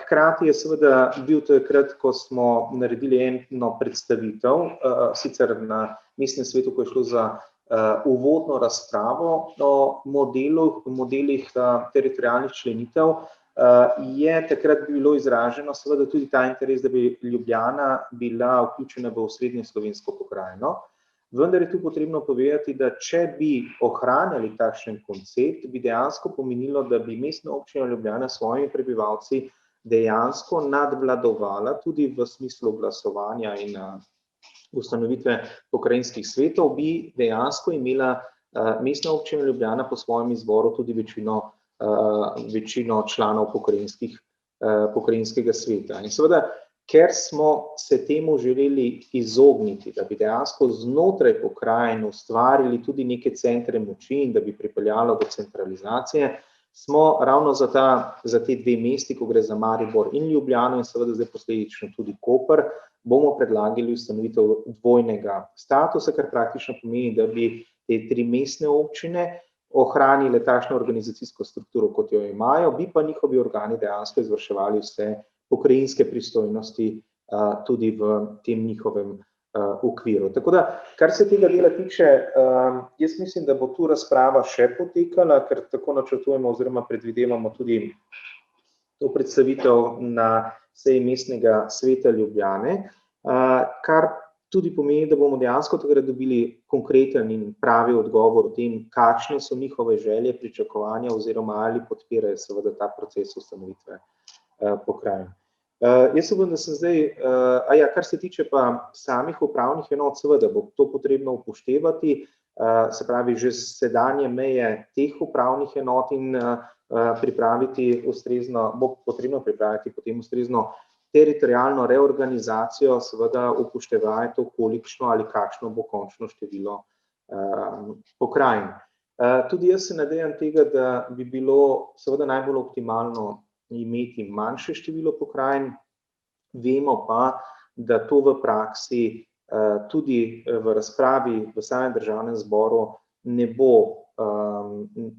Hkrati je seveda bil takrat, ko smo naredili eno predstavitev, sicer na mestnem svetu, ko je šlo za uvodno razpravo o modelih teritorialnih členitev, je takrat bilo izraženo seveda tudi ta interes, da bi Ljubljana bila vključena v osrednjo slovensko pokrajino. Vendar je tu potrebno povedati, da če bi ohranjali takšen koncept, bi dejansko pomenilo, da bi Mestna občina Ljubljana s svojimi prebivalci dejansko nadvladovala tudi v smislu glasovanja in ustanovitve pokrajinskih svetov, bi dejansko imela Mestna občina Ljubljana po svojem izboru tudi večino članov pokrajinskega sveta. In seveda, ker smo se temu želeli izogniti, da bi dejansko znotraj pokrajin ustvarili tudi neke centre moči in da bi pripeljalo do centralizacije, smo ravno za te 2 mesti, ko gre za Maribor in Ljubljano in seveda zdaj posledično tudi Koper, bomo predlagali ustanovitev dvojnega statusa, kar praktično pomeni, da bi te 3 mestne občine ohranile takšno organizacijsko strukturo, kot jo imajo, bi pa njihovi organi dejansko izvrševali vse pokrajinske pristojnosti tudi v tem njihovem okviru. Tako da, kar se tega dela tiče, jaz mislim, da bo tu razprava še potekala, ker tako načrtujemo oziroma predvidevamo tudi to predstavitev na seji Mestnega sveta Ljubljane, kar tudi pomeni, da bomo dejansko takrat dobili konkreten in pravi odgovor o tem, kakšne so njihove želje, pričakovanja oziroma ali podpirajo seveda ta proces ustanovitve pokrajin. Jaz upam, da sem zdaj, kar se tiče pa samih upravnih enot, seveda bo to potrebno upoštevati, se pravi že sedanje meje teh upravnih enot in bo potrebno pripraviti potem ustrezno teritorialno reorganizacijo, seveda upoštevaje to, kolikšno ali kakšno bo končno število pokrajin. Tudi jaz se nadejam tega, da bi bilo seveda najbolj optimalno imeti manjše število pokrajin, vemo pa, da to v praksi tudi v razpravi v samem Državnem zboru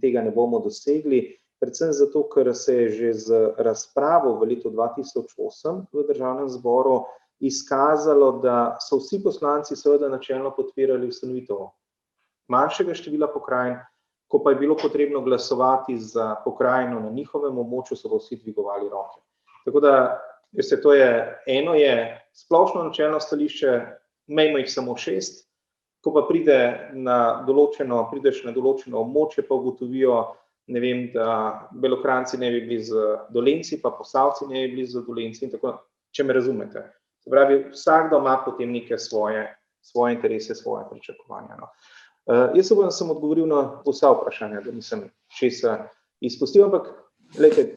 tega ne bomo dosegli, predvsem zato, ker se je že z razpravo v letu 2008 v Državnem zboru izkazalo, da so vsi poslanci seveda načelno podpirali ustanovitev manjšega števila pokrajin, ko pa je bilo potrebno glasovati za pokrajino na njihovem območju, so vsi dvigovali roke. Tako da, eno je splošno načelno stališče, imejmo jih samo 6, ko pa prideš na določeno območje, pa ugotovijo, ne vem, da Belokranjci ne bi bili z Dolenjci, pa Posavci ne bi bili z Dolenjci in tako, če me razumete. Se pravi, vsakdo ima potem neke svoje interese, svoje pričakovanja. Jaz upam, da sem odgovoril na vsa vprašanja, da nisem česa izpustil, ampak glejte,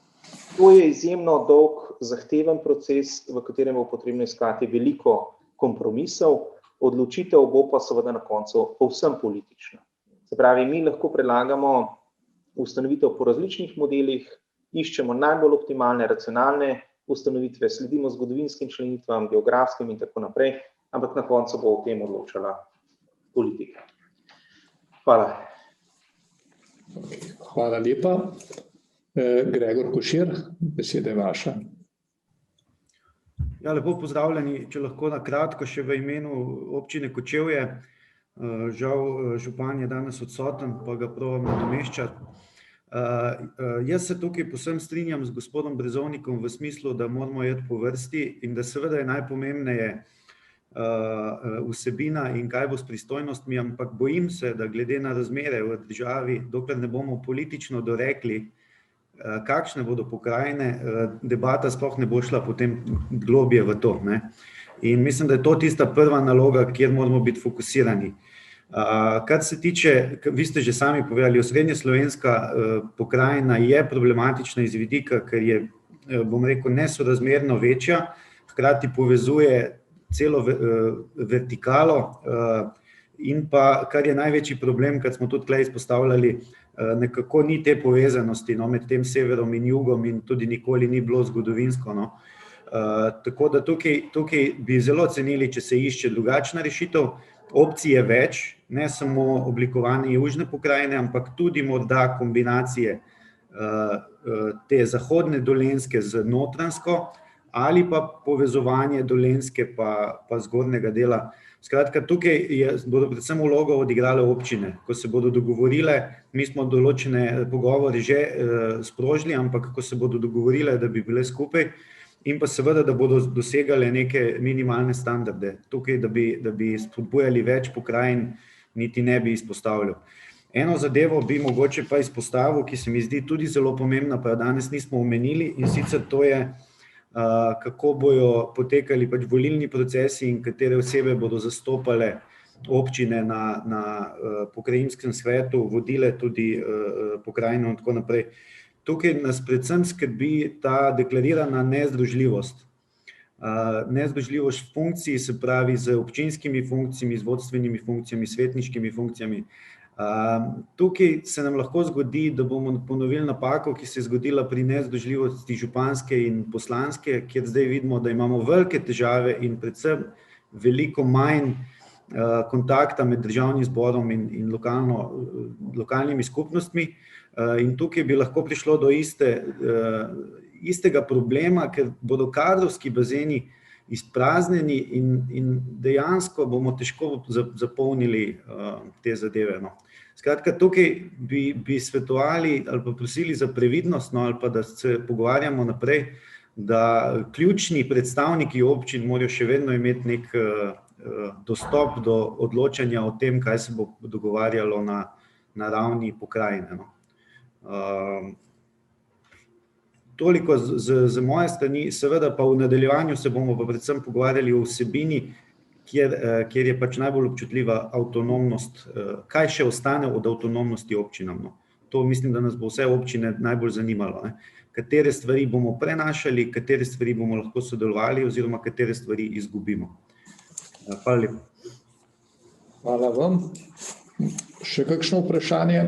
to je izjemno dolg, zahteven proces, v katerem bo potrebno iskati veliko kompromisov, odločitev bo pa seveda na koncu povsem politična. Se pravi, mi lahko predlagamo ustanovitev po različnih modelih, iščemo najbolj optimalne, racionalne ustanovitve, sledimo zgodovinskim členitvam, geografskim in tako naprej, ampak na koncu bo o tem odločala politika. Hvala. Hvala lepa. Gregor Košir, beseda je vaša. Ja, lepo pozdravljeni, če lahko na kratko še v imenu občine Kočevje. Žal župan je danes odsoten, pa ga probam nadomeščati. Jaz se tukaj povsem strinjam z gospodom Brezovnikom v smislu, da moramo iti po vrsti in da seveda je najpomembneje vsebina in kaj bo s pristojnostmi, ampak bojim se, da glede na razmere v državi, dokler ne bomo politično dorekli, kakšne bodo pokrajine, debata sploh ne bo šla potem globje v to, ne. In mislim, da je to tista prva naloga, kjer moramo biti fokusirani. Kar se tiče, vi ste že sami povedali, osrednjeslovenska pokrajina je problematična iz vidika, ker je, bom rekel, nesorazmerno večja, hkrati povezuje celo vertikalo in pa, kar je največji problem, kar smo tudi tukaj izpostavljali, nekako ni te povezanosti med tem severom in jugom in tudi nikoli ni bilo zgodovinsko. Tako da tukaj bi zelo cenili, če se išče drugačna rešitev, opcij je več, ne samo oblikovanje južne pokrajine, ampak tudi morda kombinacije te zahodne Dolenjske z Notranjsko ali pa povezovanje Dolenjske pa zgornjega dela. Skratka, tukaj bodo predvsem vlogo odigrale občine, ko se bodo dogovorile, mi smo določene pogovore že sprožili, ampak ko se bodo dogovorile, da bi bile skupaj, in pa seveda, da bodo dosegale neke minimalne standarde. Tukaj, da bi spodbujali več pokrajin, niti ne bi izpostavljal. Eno zadevo bi mogoče pa izpostavil, ki se mi zdi tudi zelo pomembna, pa jo danes nismo omenili, in sicer to je, kako bojo potekali pač volilni procesi in katere osebe bodo zastopale občine na pokrajinskem svetu, vodile tudi pokrajino in tako naprej. Tukaj nas predvsem skrbi ta deklarirana nezdružljivost. Nezdružljivost funkcij, se pravi z občinskimi funkcijami, z vodstvenimi funkcijami, svetniškimi funkcijami. Tukaj se nam lahko zgodi, da bomo ponovili napako, ki se je zgodila pri nezdružljivosti županske in poslanske, kjer zdaj vidimo, da imamo velike težave in predvsem veliko manj kontakta med državnim zborom in lokalnimi skupnostmi. In tukaj bi lahko prišlo do istega problema, ker bodo kadrovski bazeni izpraznjeni in dejansko bomo težko zapolnili te zadeve. Skratka, tukaj bi svetovali ali pa prosili za previdnost, ali pa da se pogovarjamo naprej, da ključni predstavniki občin morajo še vedno imeti nek dostop do odločanja o tem, kaj se bo dogovarjalo na ravni pokrajine. Toliko z moje strani, seveda pa v nadaljevanju se bomo pa predvsem pogovarjali o vsebini, kjer je pač najbolj občutljiva avtonomnost, kaj še ostane od avtonomnosti občinam. To mislim, da nas bo vse občine najbolj zanimalo. Katere stvari bomo prenašali, katere stvari bomo lahko sodelovali oziroma katere stvari izgubimo. Hvala lepa. Hvala vam. Še kakšno vprašanje?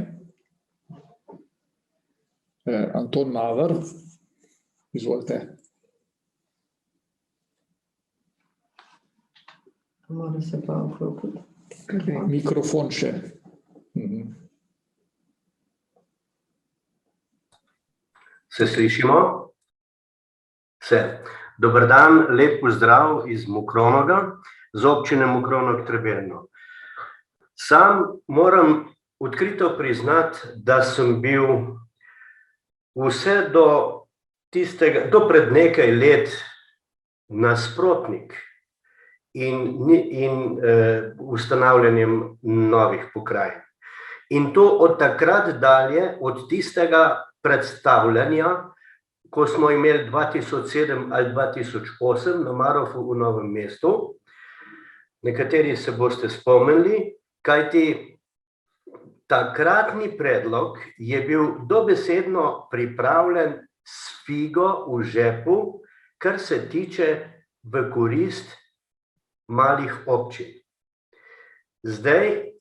Anton Maver, izvolite. Mora se pa vklopiti. Mikrofon še. Se slišimo? Se. Dober dan, lep pozdrav iz Mokronoga, z občine Mokronog-Trebelno. Sam moram odkrito priznati, da sem bil vse do pred nekaj let nasprotnik in ustanavljanjem novih pokrajin. In to od takrat dalje, od tistega predstavljanja, ko smo imeli 2007 ali 2008 na Marofu v Novem mestu, nekateri se boste spomnili, kajti takratni predlog je bil dobesedno pripravljen s figo v žepu, kar se tiče v korist malih občin. Zdaj,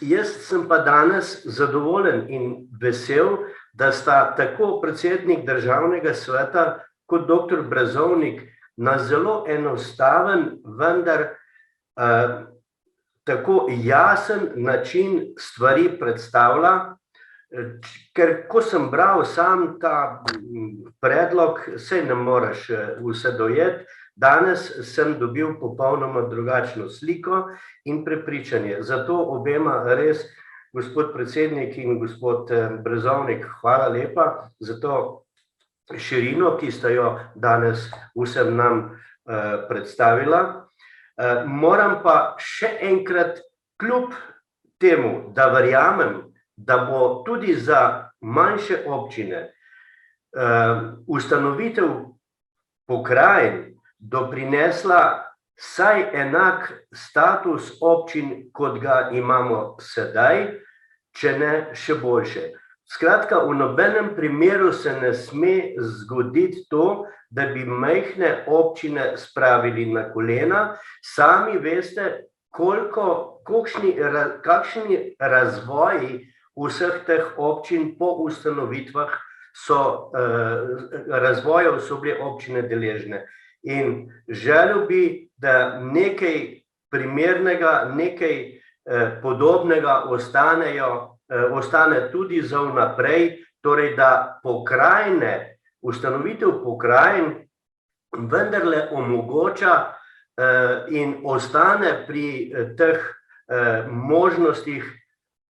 jaz sem pa danes zadovoljen in vesel, da sta tako predsednik Državnega sveta kot dr. Brezovnik na zelo enostaven, vendar tako jasen način stvari predstavlja, ker ko sem bral sam ta predlog, saj ne moreš vse dojeti, danes sem dobil popolnoma drugačno sliko in prepričanje. Zato obema res gospod predsednik in gospod Brezovnik, hvala lepa za to širino, ki sta jo danes vsem nam predstavila. Moram pa še enkrat, kljub temu, da verjamem, da bo tudi za manjše občine ustanovitev pokrajin doprinesla saj enak status občin, kot ga imamo sedaj, če ne še boljše. Skratka, v nobenem primeru se ne sme zgoditi to, da bi majhne občine spravili na kolena. Sami veste, kakšni razvoji vseh teh občin po ustanovitvah razvojev so bile občine deležne. In želel bi, da nekaj primernega, nekaj podobnega ostane tudi za vnaprej, torej da pokrajine, ustanovitev pokrajin vendarle omogoča in ostane pri teh možnostih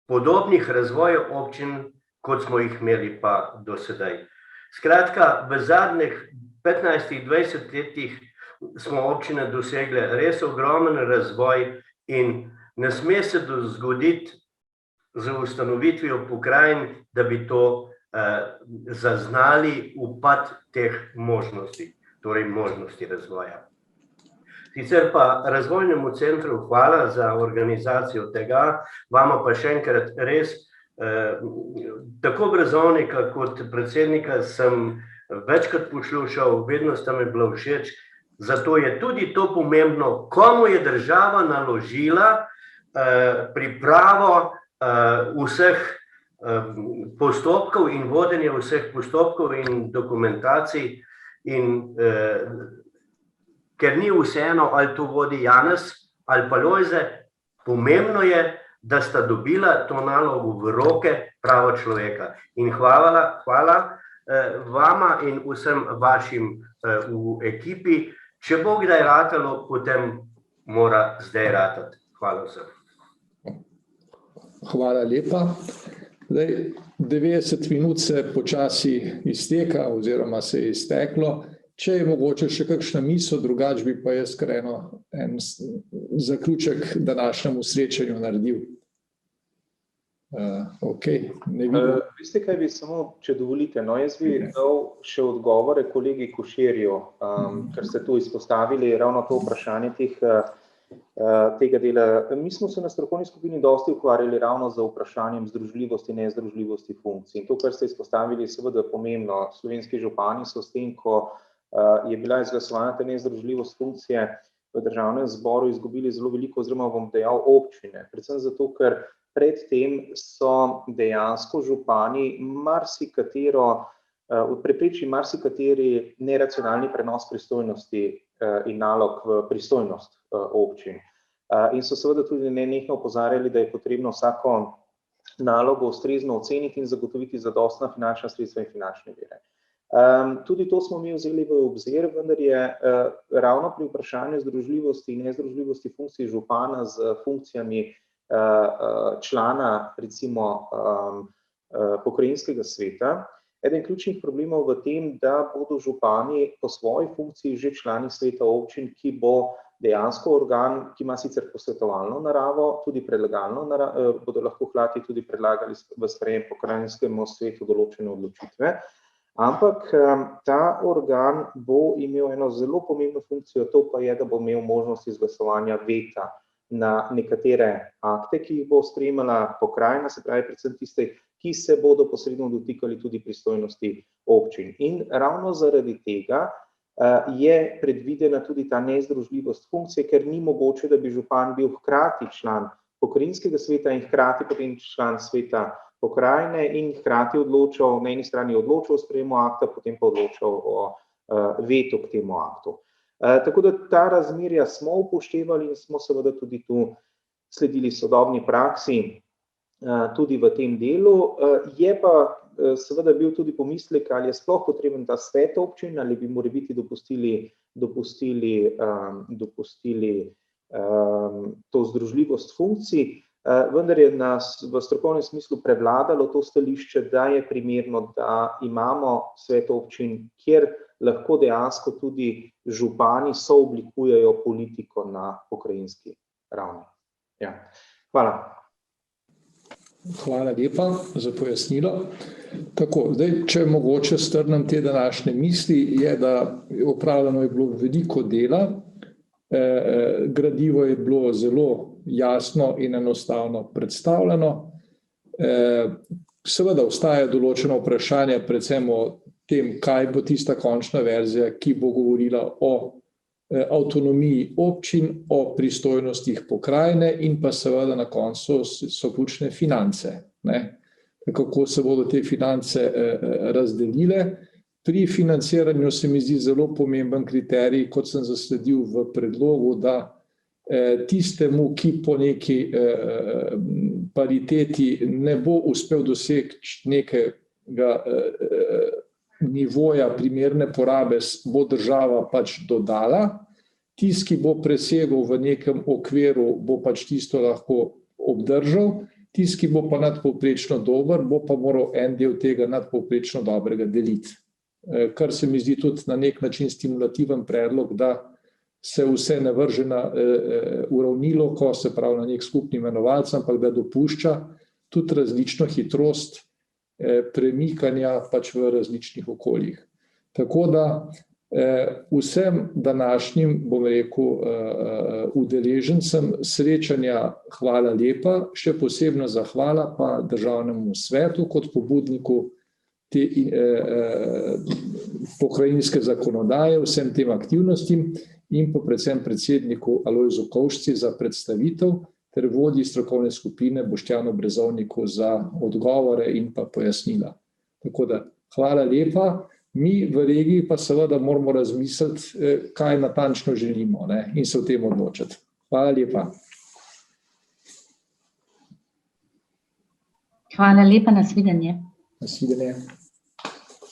podobnih razvojev občin, kot smo jih imeli pa do sedaj. Skratka, v zadnjih 15-20 letih smo občine dosegle res ogromen razvoj in ne sme se zgoditi z ustanovitvijo pokrajin, da bi to zaznali upad teh možnosti, torej možnosti razvoja. Sicer pa Razvojnemu centru hvala za organizacijo tega, vama pa še enkrat res, tako Brezovnika kot predsednika sem večkrat poslušal, vedno sta mi bila všeč, zato je tudi to pomembno, komu je država naložila pripravo vseh postopkov in vodenje vseh postopkov in dokumentacij, in ker ni vseeno, ali to vodi Janez ali pa Lojze, pomembno je, da sta dobila to nalogo v roke prava človeka. In hvala vama in vsem vašim v ekipi. Če bo kdaj ratalo, potem mora zdaj ratati. Hvala vsem. Hvala lepa. 90 minut se počasi izteka oziroma se je izteklo. Če je mogoče še kakšna misel, drugače bi pa jaz kar en zaključek današnjemu srečanju naredil. Veste, kaj bi samo, če dovolite, jaz bi dal še odgovore kolegi Koširju, ker ste tu izpostavili ravno to vprašanje tega dela. Mi smo se na strokovni skupini dosti ukvarjali ravno z vprašanjem združljivosti, nezdružljivosti funkcij. In to, kar ste izpostavili, je seveda pomembno. Slovenski župani so s tem, ko je bila izglasovana ta nezdružljivost funkcije v državnem zboru, izgubili zelo veliko, oziroma bom dejal občine. Predvsem zato, ker predtem so dejansko župani preprečili marsikateri neracionalni prenos pristojnosti in nalog v pristojnost občin. In so seveda tudi nenehno opozarjali, da je potrebno vsako nalogo ustrezno oceniti in zagotoviti zadostna finančna sredstva in finančne vire. Tudi to smo mi vzeli v obzir, vendar je ravno pri vprašanju združljivosti in nezdružljivosti funkcij župana z funkcijami člana, recimo, pokrajinskega sveta. Eden ključnih problemov v tem, da bodo župani po svoji funkciji že člani sveta občin, ki bo dejansko organ, ki ima sicer posvetovalno naravo, tudi predlagalno naravo, bodo lahko hkrati tudi predlagali v sprejem pokrajinskemu svetu določene odločitve. Ampak ta organ bo imel eno zelo pomembno funkcijo, to pa je, da bo imel možnost izglasovanja veta na nekatere akte, ki jih bo sprejemala pokrajina, se pravi predvsem tiste, ki se bodo posredno dotikali tudi pristojnosti občin. In ravno zaradi tega je predvidena tudi ta nezdružljivost funkcije, ker ni mogoče, da bi župan bil hkrati član pokrajinskega sveta in hkrati potem član sveta pokrajine in hkrati odločal, na eni strani odločal o sprejemu akta, potem pa odločal o vetu k temu aktu. Tako da ta razmerja smo upoštevali in smo seveda tudi tu sledili sodobni praksi tudi v tem delu. Je pa seveda bil tudi pomislek, ali je sploh potreben ta svet občin, ali bi morebiti dopustili to združljivost funkcij. vendar je nas v strokovnem smislu prevladalo to stališče, da je primerno, da imamo svet občin, kjer lahko dejansko tudi župani sooblikujejo politiko na pokrajinski ravni. Ja. Hvala. Hvala lepa za pojasnilo. Tako, zdaj, če mogoče strnem te današnje misli, je, da opravljeno je bilo veliko dela, gradivo je bilo zelo jasno in enostavno predstavljeno. Seveda ostaja določeno vprašanje, predvsem o tem, kaj bo tista končna verzija, ki bo govorila o avtonomiji občin, o pristojnostih pokrajine in pa seveda na koncu so ključne finance, ne? Kako se bodo te finance razdelile. Pri financiranju se mi zdi zelo pomemben kriterij, kot sem zasledil v predlogu, da tistemu, ki po neki pariteti ne bo uspel doseči nekega nivoja primerne porabe, bo država pač dodala. Tisti, ki bo presegel v nekem okviru, bo pač tisto lahko obdržal. Tisti, ki bo pa nadpovprečno dober, bo pa moral en del tega nadpovprečno dobrega deliti. Kar se mi zdi tudi na nek način stimulativen predlog, da se vse ne vrže na uravnilovko, se pravi na nek skupni imenovalec, ampak da dopušča tudi različno hitrost premikanja pač v različnih okoljih. Tako da vsem današnjim, bom rekel, udeležencem srečanja hvala lepa, še posebno zahvala pa Državnemu svetu kot pobudniku te pokrajinske zakonodaje, vsem tem aktivnostim in pa predvsem predsedniku Alojzu Kovšci za predstavitev ter vodji strokovne skupine Boštjanu Brezovniku za odgovore in pa pojasnila. Tako da hvala lepa. Mi v regiji pa seveda moramo razmisliti, kaj natančno želimo, ne, in se o tem odločiti. Hvala lepa. Hvala lepa, nasvidenje. Nasvidenje.